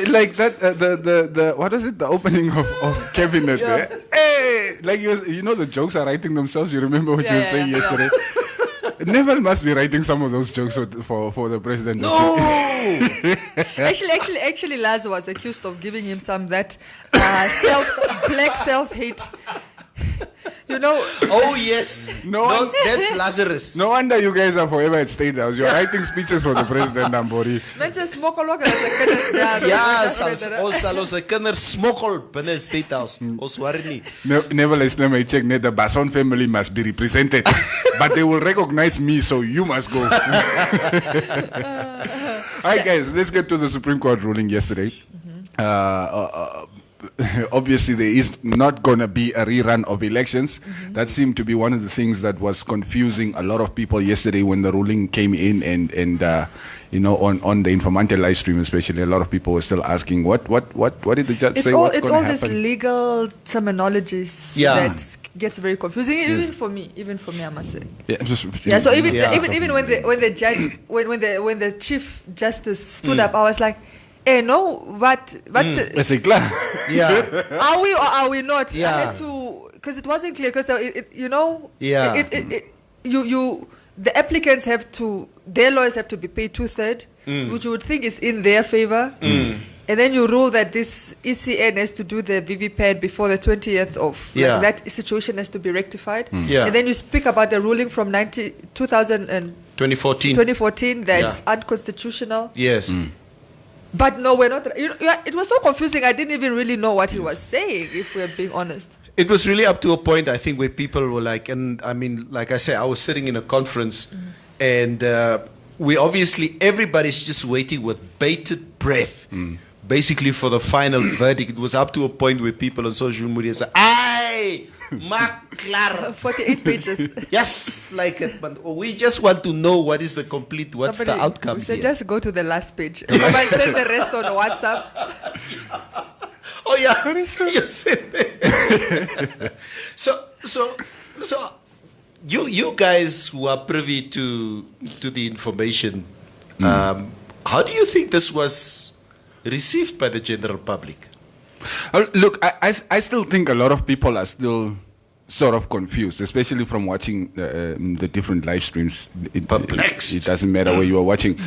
S3: Like that the what was it, the opening of cabinet there. Hey, like the jokes are writing themselves. You remember what you were saying yesterday. Neville must be writing some of those jokes for the president.
S5: No.
S4: Actually, Laz was accused of giving him some that black self-hate.
S5: Oh yes.
S3: No.
S5: That's Lazarus.
S3: No wonder you guys are forever at State House. You're writing speeches for the president, Ambori.
S4: Mensen smokkel ook en as 'n kinders daar.
S5: Ja, ons kinders smokkel binne State House. Ons worry nie.
S3: Never let me check. The Basson family must be represented, but they will recognize me, so you must go. All right, guys, let's get to the Supreme Court ruling yesterday. Obviously, there is not going to be a rerun of elections. That seemed to be one of the things that was confusing a lot of people yesterday when the ruling came in, and on the Informanté live stream especially, a lot of people were still asking, what did the judge say? What's going to happen?
S4: It's all these legal terminologies that gets very confusing, even for me, I must say.
S3: Yeah,
S4: So even when the judge, when the chief justice stood up, I was like, hey, no, what?
S3: C'est clair.
S5: Yeah.
S4: Are we or are we not?
S5: Yeah.
S4: I had to, because it wasn't clear. Because
S5: Yeah.
S4: The applicants their lawyers have to be paid 2/3, which you would think is in their favor. And then you rule that this ECN has to do the VVPAD before the 20th of
S5: Yeah.
S4: that situation has to be rectified.
S5: Yeah.
S4: And then you speak about the ruling from
S5: 2014.
S4: 2014 that's unconstitutional.
S5: Yes.
S4: But no, we're not. It was so confusing. I didn't even really know what he was saying, if we're being honest.
S5: It was really up to a point, I think, where people were like, and I mean, like I said, I was sitting in a conference, and everybody's just waiting with bated breath, basically for the final verdict. It was up to a point where people on social media said, "Aye, maklar."
S4: 48 pages.
S5: Yes, like it, but we just want to know what's the outcome
S4: We said,
S5: here.
S4: just go to the last page. Everybody send the rest on WhatsApp.
S5: Oh yeah, you said that. So you guys who are privy to the information, how do you think this was received by the general public?
S3: Look, I still think a lot of people are still sort of confused, especially from watching the different live streams.
S5: Perplexed.
S3: It doesn't matter where you are watching.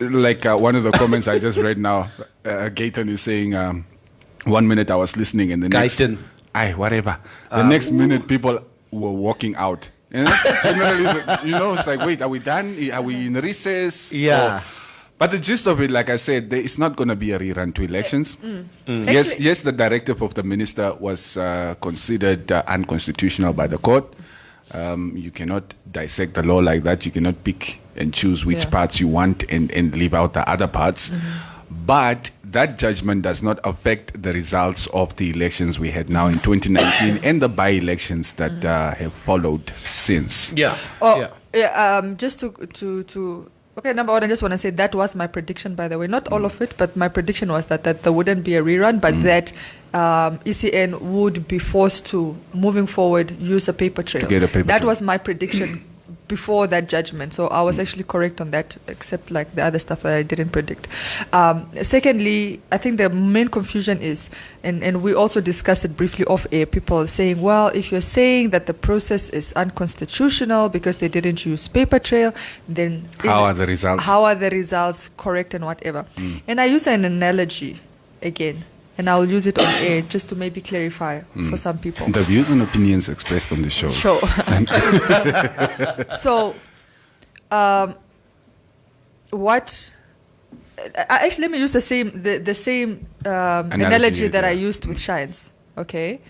S3: Like one of the comments I just read now, Gayton is saying, 1 minute I was listening and the next...
S5: Gayton.
S3: Whatever. The next minute people were walking out. And that's generally, it's like, wait, are we done? Are we in recess?
S5: Yeah.
S3: But the gist of it, like I said, it's not going to be a rerun to elections. Yes, the directive of the minister was considered unconstitutional by the court. You cannot dissect the law like that. You cannot pick and choose which parts you want and leave out the other parts. But that judgment does not affect the results of the elections we had now in 2019 and the by-elections that have followed since.
S5: Yeah.
S4: Just to okay, number one, I just want to say that was my prediction, by the way. Not all of it, but my prediction was that there wouldn't be a rerun, but that ECN would be forced to, moving forward, use a paper trail.
S3: To get a paper
S4: that
S3: trail.
S4: was my prediction before that judgment. So I was actually correct on that, except like the other stuff that I didn't predict. Secondly, I think the main confusion is, and we also discussed it briefly off air, people saying, well, if you're saying that the process is unconstitutional because they didn't use paper trail, then
S3: How are the results?
S4: How are the results correct and whatever? And I use an analogy again, and I'll use it on air just to maybe clarify for some people.
S3: The views and opinions expressed on the show.
S4: Sure. So, what? Actually, let me use the same analogy that I used with Shines. Okay,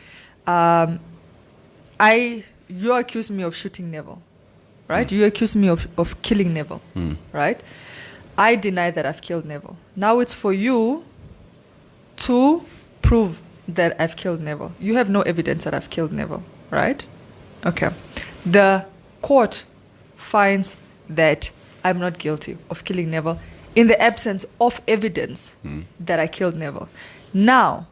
S4: you accuse me of shooting Neville, right? You accuse me of killing Neville, right? I deny that I've killed Neville. Now it's for you to prove that I've killed Neville. You have no evidence that I've killed Neville, right? Okay. The court finds that I'm not guilty of killing Neville in the absence of evidence that I killed Neville. Now,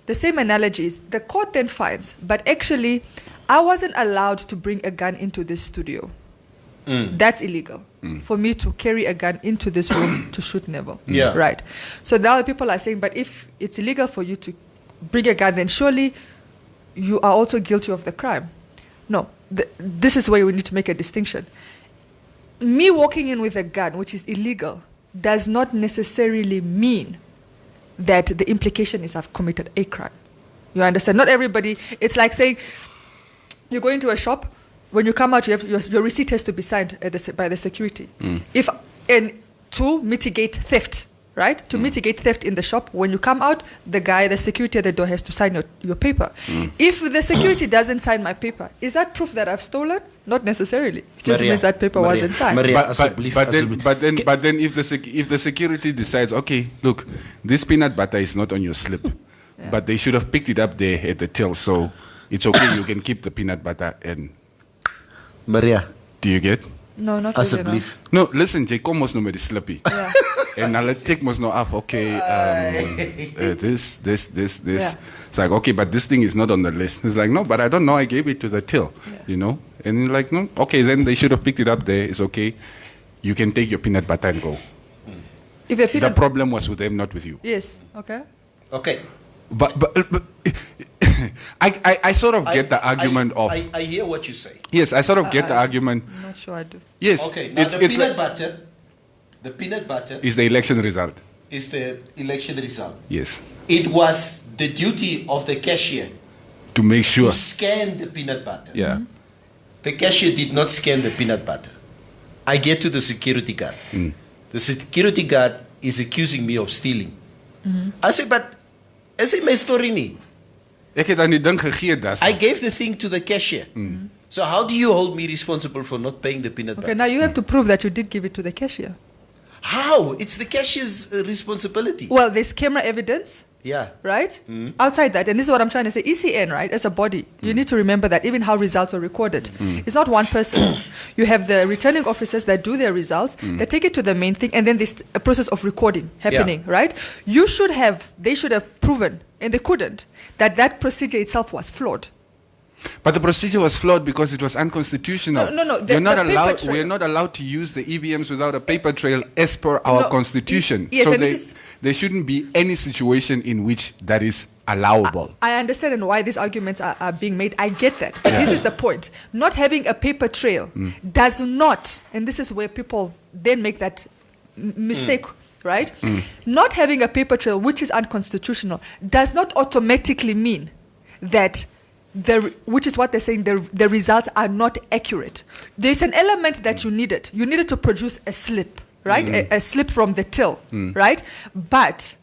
S4: the same analogy is the court then finds, but actually, I wasn't allowed to bring a gun into this studio. That's illegal for me to carry a gun into this room to shoot Neville.
S5: Yeah.
S4: Right. So now the people are saying, but if it's illegal for you to bring a gun, then surely you are also guilty of the crime. No. This is where we need to make a distinction. Me walking in with a gun, which is illegal, does not necessarily mean that the implication is I've committed a crime. You understand? Not everybody. It's like saying you go into a shop. When you come out, you have your receipt has to be signed by the security. And to mitigate theft, right? To mitigate theft in the shop, when you come out, the security at the door has to sign your paper. If the security doesn't sign my paper, is that proof that I've stolen? Not necessarily. It just means that paper wasn't signed.
S3: But then if the security decides, okay, look, this peanut butter is not on your slip, but they should have picked it up there at the till, so it's okay, you can keep the peanut butter and...
S5: Maria,
S3: do you get?
S4: No, not
S5: as a
S4: really.
S5: belief.
S3: No, listen, Jacob must know me the slippy.
S4: Yeah.
S3: And I'll take must know off, okay, this.
S4: Yeah.
S3: It's like, okay, but this thing is not on the list. It's like, no, but I don't know, I gave it to the till, you know? And you're like, no, okay, then they should have picked it up there, it's okay. You can take your peanut butter and go.
S4: If
S3: The problem was with them, not with you.
S4: Yes, okay.
S5: Okay.
S3: But I sort of get the argument of...
S5: I hear what you say.
S3: Yes, I sort of get the argument.
S4: I'm not sure I do.
S3: Yes.
S5: Okay, now the peanut butter
S3: is the election result.
S5: Is the election result.
S3: Yes.
S5: It was the duty of the cashier
S3: To make sure.
S5: to scan the peanut butter.
S3: Yeah.
S5: The cashier did not scan the peanut butter. I get to the security guard. The security guard is accusing me of stealing. I say, but is it my story nie?
S3: Ek het aan die ding gegee, das.
S5: I gave the thing to the cashier. So how do you hold me responsible for not paying the peanut
S4: Okay,
S5: butter?
S4: now you have to prove that you did give it to the cashier.
S5: How? It's the cashier's responsibility.
S4: Well, there's camera evidence,
S5: Yeah.
S4: right? Outside that, and this is what I'm trying to say, ECN, right, as a body, you need to remember that even how results were recorded. It's not one person. You have the returning officers that do their results, they take it to the main thing, and then there's a process of recording happening, right? They should have proven, and they couldn't, that procedure itself was flawed.
S3: But the procedure was flawed because it was unconstitutional.
S4: No.
S3: We're not
S4: the paper
S3: allowed.
S4: trail.
S3: We're not allowed to use the EVMs without a paper trail as per our
S4: No,
S3: constitution.
S4: yes,
S3: so
S4: and this is-
S3: there shouldn't be any situation in which that is allowable.
S4: I understand and why these arguments are being made. I get that. This is the point. Not having a paper trail does not, and this is where people then make that mistake, right? Not having a paper trail, which is unconstitutional, does not automatically mean that which is what they're saying, the results are not accurate. There's an element that you needed. You needed to produce a slip, right? A slip from the till, right? But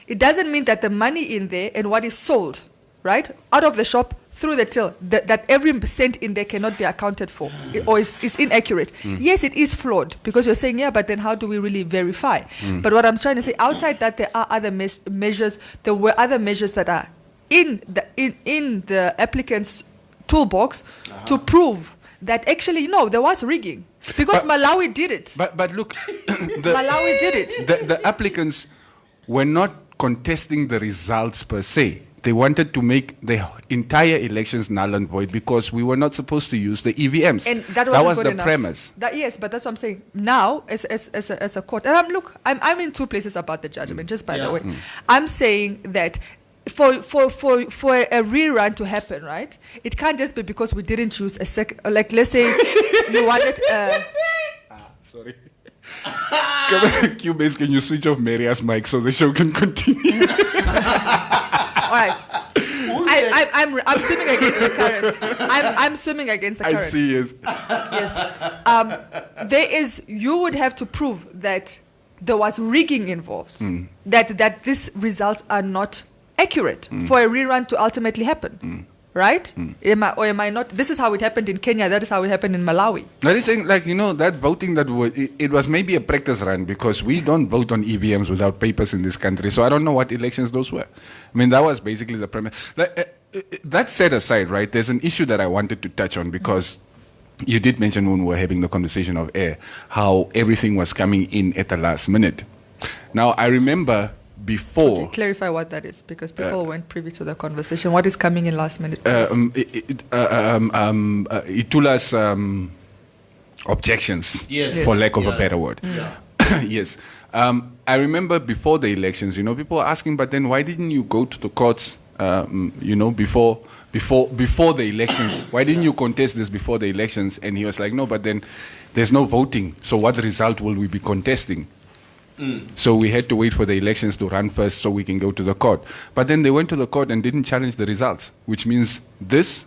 S4: it doesn't mean that the money in there and what is sold, right, out of the shop through the till that every cent in there cannot be accounted for or is inaccurate. Yes, it is flawed because you're saying, yeah, but then how do we really verify? But what I'm trying to say, outside that, there are other measures. There were other measures that are in the applicant's toolbox to prove that actually, no, there was rigging. Because Malawi did it.
S3: But look,
S4: Malawi did it.
S3: The applicants were not contesting the results per se. They wanted to make the entire elections null and void because we were not supposed to use the EVMs.
S4: And that
S3: was
S4: good
S3: the
S4: enough.
S3: premise.
S4: Yes, but that's what I'm saying. Now, as a court, and I'm in two places about the judgment, just by the way. I'm saying that for a rerun to happen, right? It can't just be because we didn't use like let's say you wanted.
S3: Sorry. Cubase, can you switch off Maria's mic so the show can continue?
S4: All right. I'm swimming against the current. I'm swimming against the current.
S3: I see, yes.
S4: Yes. You would have to prove that there was rigging involved. That these results are not accurate for a rerun to ultimately happen. Right? Am I not? This is how it happened in Kenya. That is how it happened in Malawi.
S3: That is saying, like, that voting it was maybe a practice run because we don't vote on EVMs without papers in this country. So I don't know what elections those were. I mean, that was basically the premise. That set aside, right, there's an issue that I wanted to touch on because you did mention when we were having the conversation of air, how everything was coming in at the last minute. Now, I remember before...
S4: Clarify what that is, because people weren't privy to the conversation. What is coming in last minute?
S3: Itula's objections, for lack of a better word. Yes. I remember before the elections, people were asking, but then why didn't you go to the courts, before the elections? Why didn't you contest this before the elections? And he was like, no, but then there's no voting. So what result will we be contesting? So we had to wait for the elections to run first so we can go to the court. But then they went to the court and didn't challenge the results, which means this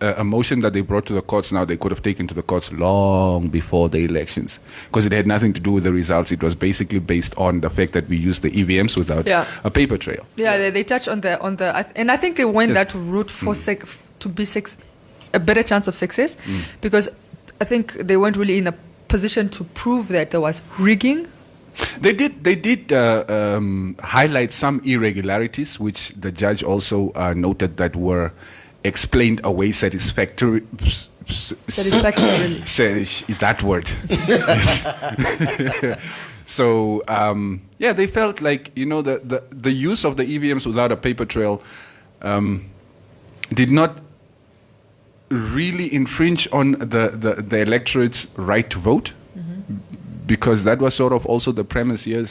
S3: a motion that they brought to the courts now, they could have taken to the courts long before the elections because it had nothing to do with the results. It was basically based on the fact that we used the EVMs without a paper trail.
S4: Yeah, they touched on the and I think they went that route for to be a better chance of success because I think they weren't really in a position to prove that there was rigging.
S3: They did highlight some irregularities, which the judge also noted that were explained away satisfactorily. That word. So, they felt like, the use of the EVMs without a paper trail did not really infringe on the electorate's right to vote. Because that was sort of also the premise here,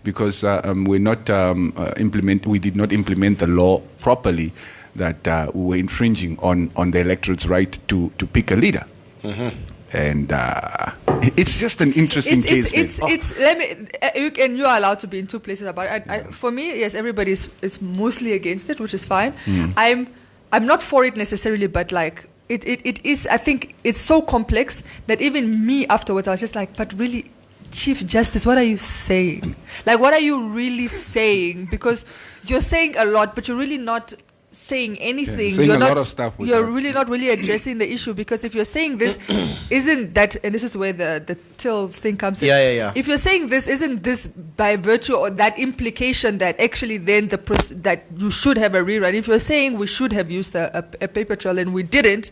S3: because we did not implement the law properly, that we were infringing on the electorate's right to pick a leader. And it's just an interesting case.
S4: You are allowed to be in two places about it. For me, yes, everybody is mostly against it, which is fine. I'm not for it necessarily, but It is, I think it's so complex that even me afterwards, I was just like, but really, Chief Justice, what are you saying? What are you really saying? Because you're saying a lot, but you're really not saying anything.
S3: Saying a lot of stuff.
S4: You're really not really addressing the issue, because if you're saying this, isn't that, and this is where the till thing comes in.
S5: Yeah.
S4: If you're saying this, isn't this by virtue or that implication that actually then that you should have a rerun? If you're saying we should have used a paper trail and we didn't,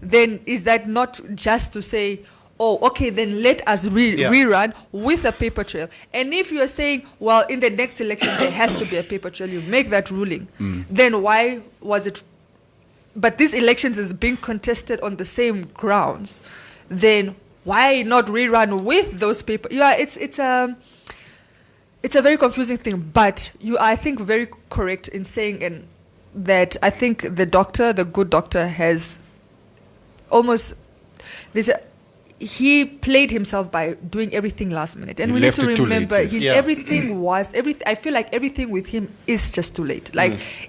S4: then is that not just to say, oh, okay, then let us rerun with a paper trail? And if you're saying, well, in the next election there has to be a paper trail, you make that ruling, then why was it? But this elections is being contested on the same grounds, then why not rerun with those paper? Yeah, it's a very confusing thing. But you are, I think, very correct in saying that I think the good doctor has almost he played himself by doing everything last minute, and we need to remember I feel like everything with him is just too late.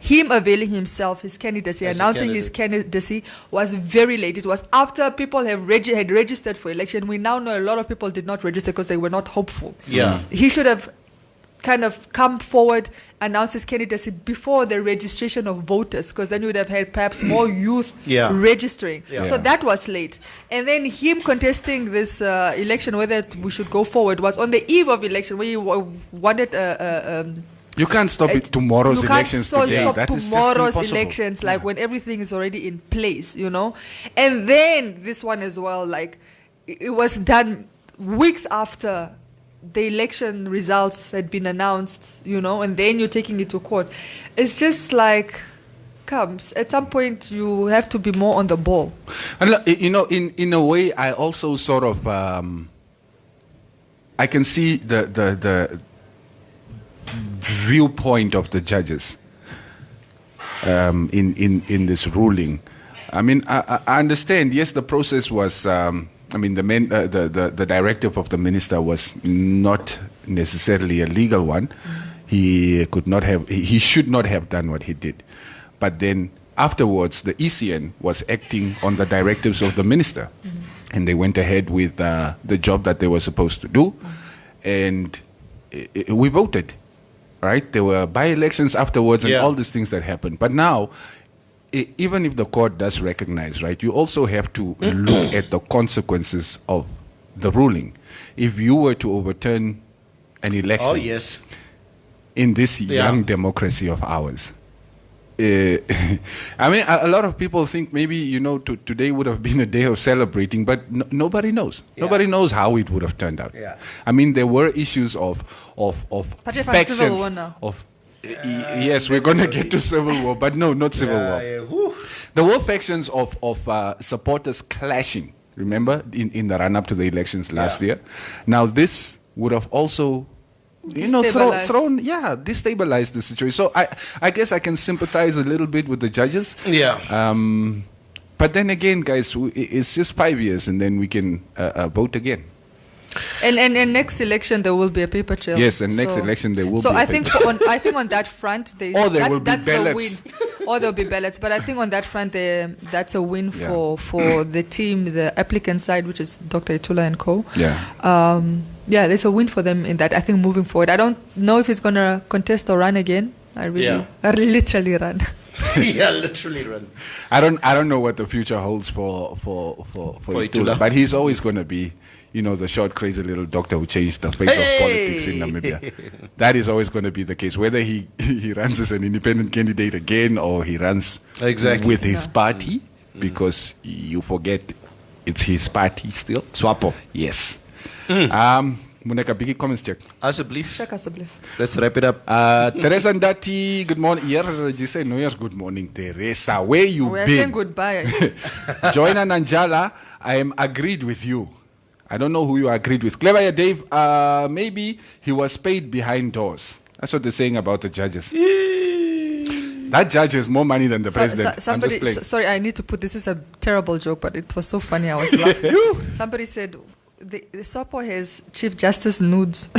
S4: Him availing himself, his candidacy, announcing his candidacy was very late. It was after people had registered for election. We now know a lot of people did not register because they were not hopeful.
S5: Yeah,
S4: he should have kind of come forward, announce his candidacy before the registration of voters, because then you would have had perhaps more youth registering.
S5: Yeah.
S4: So that was late. And then him contesting this election, whether we should go forward, was on the eve of election, where he wanted
S3: You can't stop it tomorrow's elections today.
S4: Stop
S3: That is just
S4: tomorrow's
S3: impossible.
S4: elections, like when everything is already in place, you know. And then this one as well, like it was done weeks after the election results had been announced, you know, and then you're taking it to court. It's just like, comes at some point you have to be more on the ball.
S3: And look, you know, in a way, I also sort of I can see the viewpoint of the judges in this ruling. I mean, I understand. Yes, the process was. I mean, the directive of the minister was not necessarily a legal one. He could not have. He should not have done what he did. But then afterwards, the ECN was acting on the directives of the minister, and they went ahead with the job that they were supposed to do, and we voted. Right? There were by-elections afterwards and all these things that happened. But now, even if the court does recognize, right, you also have to look at the consequences of the ruling. If you were to overturn an election in this young democracy of ours, I mean, a lot of people think maybe, you know, today would have been a day of celebrating, but nobody knows. Yeah. Nobody knows how it would have turned out. Yeah. I mean, there were issues of factions. Yes, we're going to get to civil war, but no, not civil war. There were factions of supporters clashing, remember, in the run-up to the elections last year. Now, this would have also... you know, destabilize the situation. So I guess I can sympathize a little bit with the judges. Yeah. But then again, guys, it's just 5 years, and then we can vote again.
S4: And next election there will be a paper trail.
S3: Yes, and next election there will be.
S4: So I think on that front there
S3: will be ballots.
S4: Or there'll be ballots. But I think on that front that's a win for the team, the applicant side, which is Dr. Itula and co. Yeah. Yeah, there's a win for them in that. I think moving forward, I don't know if he's going to contest or run again. I literally run.
S5: Literally run.
S3: I don't know what the future holds for Itula, but he's always going to be, you know, the short, crazy little doctor who changed the face of politics in Namibia. That is always going to be the case, whether he runs as an independent candidate again or he runs with his party, because you forget it's his party still.
S5: Swapo.
S3: Yes. Muneka, biggie comments check.
S5: Alsjeblieft.
S4: Check alsjeblieft.
S5: Let's wrap it up.
S3: Teresa Ndati, good morning. You say no, yes, good morning, Teresa. Where you
S4: We're
S3: been?
S4: saying goodbye.
S3: Joyna Nanjala, I am agreed with you. I don't know who you agreed with. Clever Dave, maybe he was paid behind doors. That's what they're saying about the judges. That judge has more money than the president.
S4: Somebody,
S3: I'm just playing.
S4: sorry, I need to put this is a terrible joke, but it was so funny. I was laughing. Somebody said the SOPO has Chief Justice nudes.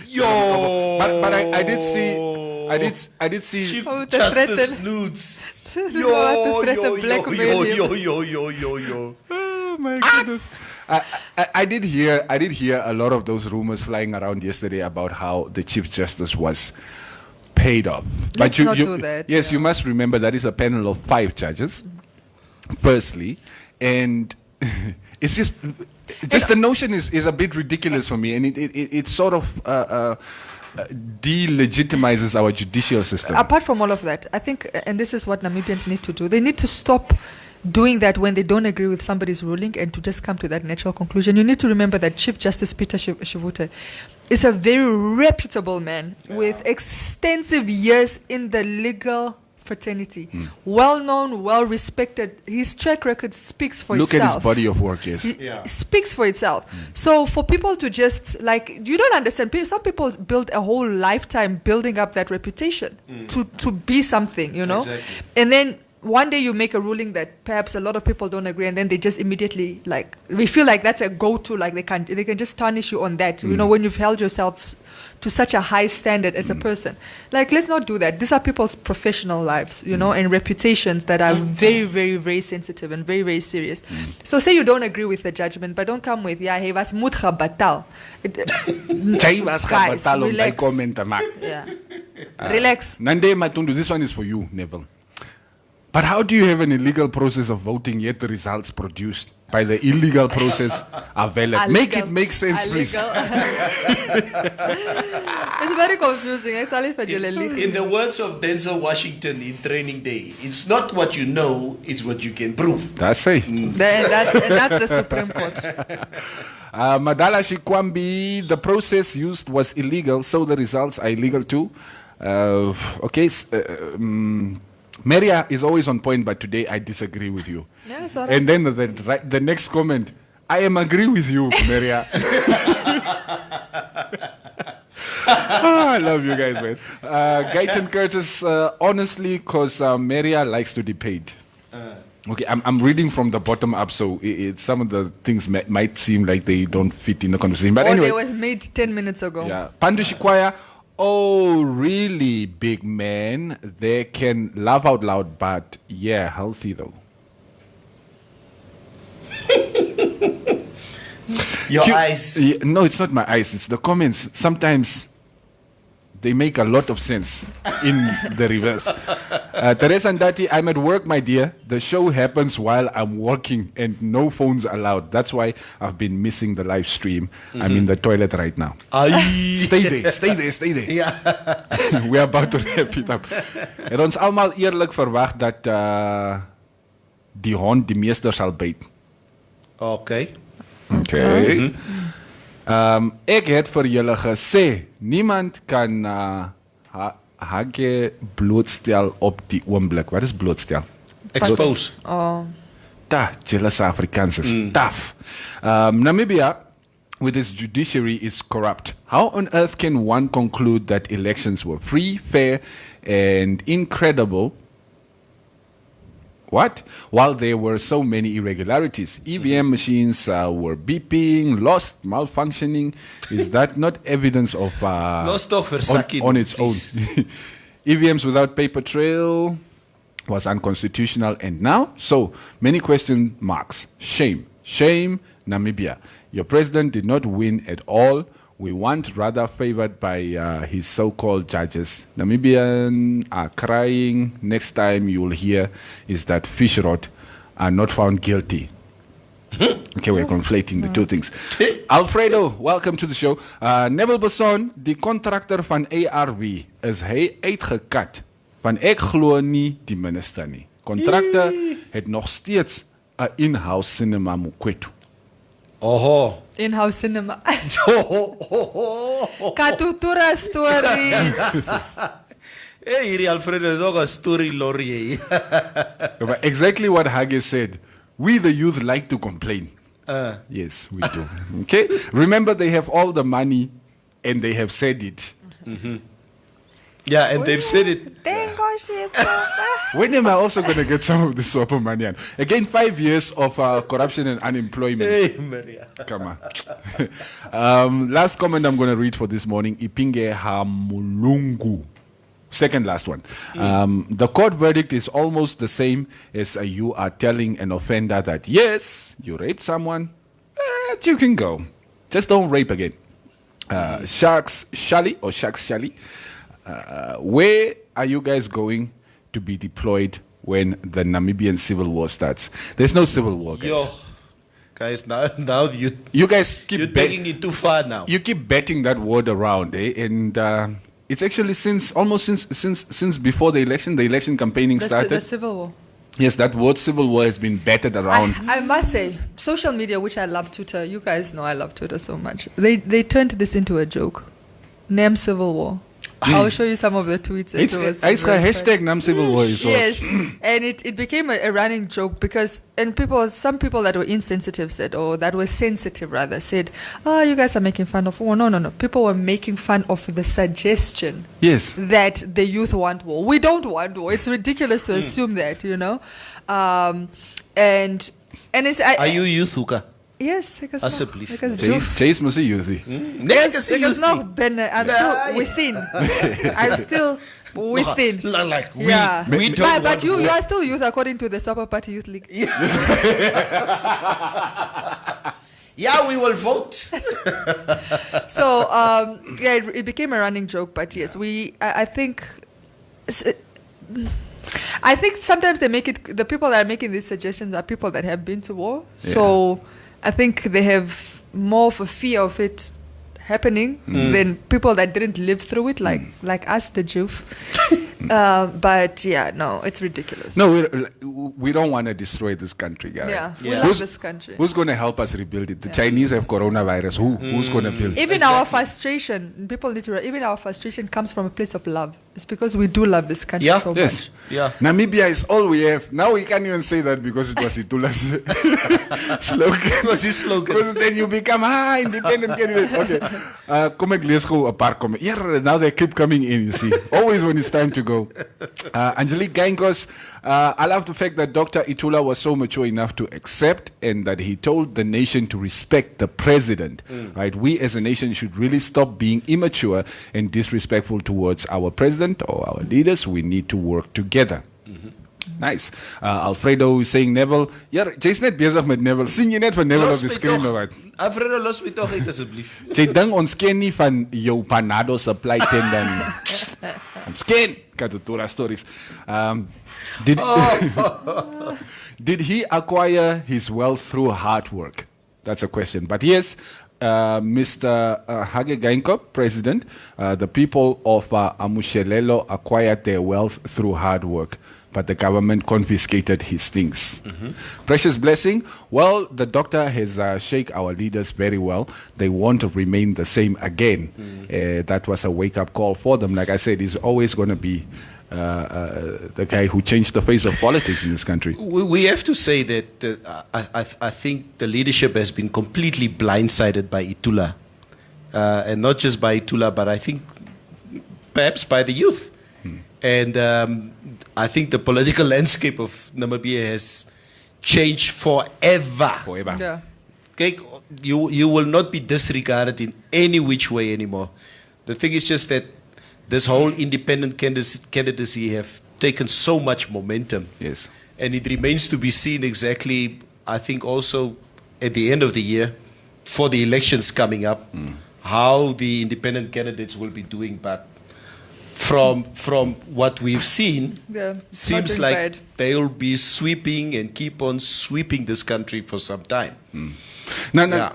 S3: Yo, but I did see
S5: Chief Justice nudes. Yo.
S3: Oh my goodness. I did hear a lot of those rumors flying around yesterday about how the Chief Justice was paid off.
S4: Let's not do that.
S3: Yes, you must remember that is a panel of 5 judges. Firstly, and it's just the notion is a bit ridiculous for me, and it sort of delegitimizes our judicial system.
S4: Apart from all of that, I think, and this is what Namibians need to do, they need to stop doing that when they don't agree with somebody's ruling and to just come to that natural conclusion. You need to remember that Chief Justice Peter Shivute is a very reputable man with extensive years in the legal fraternity. Well known, well respected. His track record speaks for itself.
S3: Look at his body of work, yes.
S4: Speaks for itself. So for people to just, like, you don't understand. Some people build a whole lifetime building up that reputation to be something, you know. Exactly. And then one day you make a ruling that perhaps a lot of people don't agree, and then they just immediately we feel like that's a go-to, like they can just tarnish you on that. You know, when you've held yourself to such a high standard as a person. Like, let's not do that. These are people's professional lives, you know, and reputations that are very, very, very sensitive and very, very serious. So say you don't agree with the judgment, but don't come with, hey, was moet gebatal. Guys, relax. Yeah. Relax.
S3: Nande Matundu, this one is for you, Neville. But how do you have an illegal process of voting yet the results produced by the illegal process are valid? Make it make sense, please.
S4: It's very confusing.
S5: In the words of Denzel Washington in Training Day, it's not what you know, it's what you can prove.
S3: That's it.
S4: That's the Supreme Court.
S3: Madala Shikwambi, the process used was illegal, so the results are illegal too. Maria is always on point, but today I disagree with you.
S4: Yeah, sorry.
S3: And then the next comment, I am agree with you, Maria. I love you guys, man. Guyton Curtis, honestly, because Maria likes to debate. Okay, I'm reading from the bottom up, so some of the things might seem like they don't fit in the conversation. But anyway,
S4: they was made 10 minutes ago.
S3: Yeah, Pandu Shikwaya. Oh, really, big man? They can laugh out loud, but yeah, healthy though.
S5: Your eyes.
S3: No, it's not my eyes. It's the comments. Sometimes they make a lot of sense in the reverse. Teresa Ndati, I'm at work, my dear. The show happens while I'm working and no phones allowed. That's why I've been missing the live stream. I'm in the toilet right now. Stay there.
S5: Yeah.
S3: We're about to wrap it up. En ons allemaal eerlijk verwacht dat die hond die meester zal bijten.
S5: Okay.
S3: Okay. Ek het vir julle gesê, niemand kan hake blootstel op die oomblik. Wat is blootstel?
S5: Expose.
S3: Jealous Afrikaans is tough. Namibia, with its judiciary, is corrupt. How on earth can one conclude that elections were free, fair, and incredible? What? While there were so many irregularities, EVM machines were beeping, lost, malfunctioning. Is that not evidence of
S5: Lost
S3: on its own? EVMs without paper trail was unconstitutional, and now so many question marks. Shame, Namibia. Your president did not win at all. We want rather favored by his so-called judges. Namibians are crying. Next time you will hear is that fish rot are not found guilty. Okay, we're conflating the two things. Alfredo, welcome to the show. Neville Besson, die contractor van ARV, is hy uitgekat. Van ek glo nie die minister nie. Contractor het nog steeds 'n in-house cinema Mokwetu.
S5: Oho.
S4: In-house cinema. Katutura stories.
S5: Hey, hierdie Alfredo is ook 'n story lorry.
S3: Exactly what Hage said. We the youth like to complain. Yes, we do. Okay? Remember, they have all the money and they have said it.
S5: Yeah, and they've said it.
S3: When am I also going to get some of this swapper money? Again, 5 years of corruption and unemployment.
S5: Hey, Maria.
S3: Come on. Last comment I'm going to read for this morning. Ipinge Hamulungu. Second last one. The court verdict is almost the same as you are telling an offender that, yes, you raped someone, you can go. Just don't rape again. Sharks Shally, where are you guys going to be deployed when the Namibian civil war starts? There's no civil war, guys.
S5: Yo, guys, now
S3: you guys keep
S5: you're taking it too far now.
S3: You keep betting that word around, and it's actually since before the election campaigning started.
S4: The civil war.
S3: Yes, that word civil war has been battered around.
S4: I must say, social media, which I love Twitter, you guys know I love Twitter so much. They turned this into a joke. Name civil war. I'll show you some of the tweets. That
S3: It's
S4: was
S3: a hashtag Namsable Boys.
S4: Yes, and it became a running joke because some people that were insensitive said, or that were sensitive rather, said, "Oh, you guys are making fun of war." No. People were making fun of the suggestion.
S3: Yes.
S4: That the youth want war. We don't want war. It's ridiculous to assume that, and it's.
S5: Are you youth hookah?
S4: Yes, ek is
S5: Asseblief.
S4: nog. Ek is doof.
S3: Chase must see you.
S5: Nee,
S4: Ek is nog binne. I'm still within. I'm still within.
S5: Like we,
S4: Yeah.
S5: we don't
S4: But
S5: want
S4: you
S5: war.
S4: are still youth according to the Supper Party Youth League.
S5: Yeah, we will vote.
S4: So it became a running joke. But yes, I think sometimes the people that are making these suggestions are people that have been to war.
S3: Yeah.
S4: So I think they have more of a fear of it happening than people that didn't live through it, like us, the Jews. But yeah, no, it's ridiculous.
S3: No, we don't want to destroy this country, guys.
S4: Yeah, we
S5: Yeah.
S4: love this country.
S3: Who's going to help us rebuild it? The Chinese have coronavirus. Who's going to build it?
S4: Even our frustration, people need to. Even our frustration comes from a place of love. It's because we do love this country
S5: Yeah.
S4: so
S3: Yes.
S4: much.
S5: Yeah.
S3: Namibia is all we have. Now we can't even say that because it was Itula's slogan.
S5: It was his slogan.
S3: Because then you become independent candidate. Okay. Kom ek lees gou 'n paar kom. Yeah, now they keep coming in, you see. Always when it's time to go. Angelique Gainkos, I love the fact that Dr. Itula was so mature enough to accept and that he told the nation to respect the president. Right? We as a nation should really stop being immature and disrespectful towards our president or our leaders. We need to work together. Nice. Alfredo is saying Neville. Ja, jy's net besig met Neville. Sien jy net van Neville op die skerm of wat?
S5: Alfredo, los my toch uit asseblief.
S3: Jy dink ons ken nie van jou Panado supply tender nie. Ons ken Katutura stories. Did he acquire his wealth through hard work? That's a question. But yes, Mr. Hage Geingob, President, the people of Amushelelo acquired their wealth through hard work, but the government confiscated his things. Precious Blessing, well, the doctor has shake our leaders very well. They won't remain the same again. That was a wake-up call for them. Like I said, he's always going to be the guy who changed the face of politics in this country.
S5: We have to say that I think the leadership has been completely blindsided by Itula. And not just by Itula, but I think perhaps by the youth. And I think the political landscape of Namibia has changed forever.
S3: Forever.
S4: Yeah.
S5: Okay, you will not be disregarded in any which way anymore. The thing is just that this whole independent candidacy have taken so much momentum.
S3: Yes.
S5: And it remains to be seen exactly, I think also at the end of the year, for the elections coming up, how the independent candidates will be doing. But from what we've seen,
S4: Yeah,
S5: seems
S4: not
S5: like
S4: doing bad.
S5: they'll be sweeping and keep on sweeping this country for some time.
S3: Now,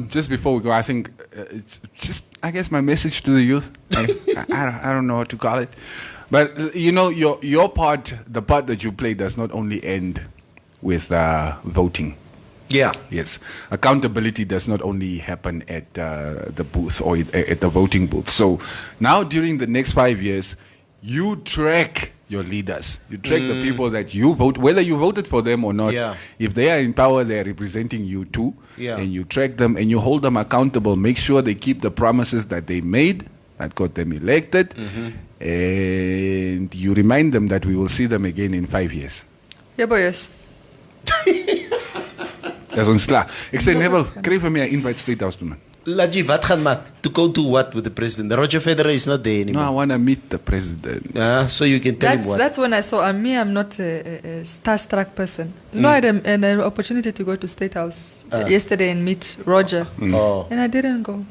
S3: just before we go, I think it's just, I guess, my message to the youth. I don't know what to call it, but you know, your part, the part that you play, does not only end with voting.
S5: Yeah.
S3: Yes, accountability does not only happen at the booth or at the voting booth. So now, during the next 5 years, you track your leaders. You track the people that you vote, whether you voted for them or not.
S5: Yeah.
S3: If they are in power, they are representing you too.
S5: Yeah.
S3: And you track them and you hold them accountable. Make sure they keep the promises that they made that got them elected. And you remind them that we will see them again in 5 years.
S4: Yeah, boys.
S3: Dis ons klaar. Ek sê Neville, kry vir my 'n invite State House toe man.
S5: Laji, wat gaan maak? To go to what with the president? Roger Federer is not there
S3: No, I
S5: anymore.
S3: want to meet the president.
S5: So you can tell him what.
S4: That's when I saw. I'm not a starstruck person. You know, I had an opportunity to go to State House yesterday and meet Roger,
S5: Oh.
S4: and I didn't go.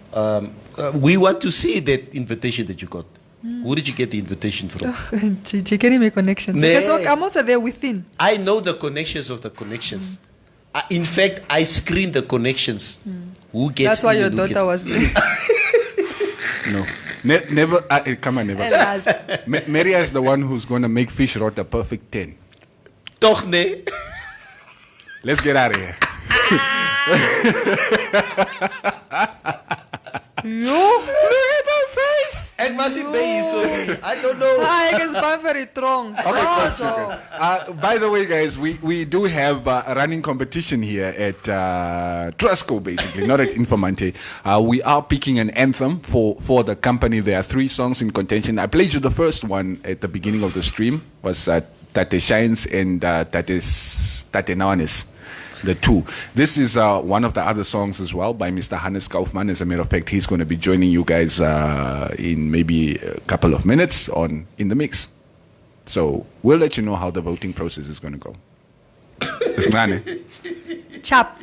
S5: We want to see that invitation that you got. Who did you get the invitation from?
S4: She can't make connections.
S5: Nee.
S4: Because I'm also there within.
S5: I know the connections of the connections. In fact, I screened the connections. Who gets
S4: That's why
S5: in
S4: your
S5: and who
S4: daughter
S5: gets-
S4: was there.
S3: No. Never. Come on, never. Maria is the one who's going to make Fish Rot a perfect 10.
S5: Toch nee?
S3: Let's get out of here.
S4: Yo, look at her face.
S5: Ek was must be so I don't know.
S4: I guess I'm very strong.
S3: By the way, guys, we do have a running competition here at Trusco, basically, not at Informanté. We are picking an anthem for the company. There are 3 songs in contention. I played you the first one at the beginning of the stream, was Tate Shines and Tate Nawanis. The 2. This is one of the other songs as well by Mr. Hannes Kaufman. As a matter of fact, he's going to be joining you guys in maybe a couple of minutes in the mix. So we'll let you know how the voting process is going to go.
S4: Chap.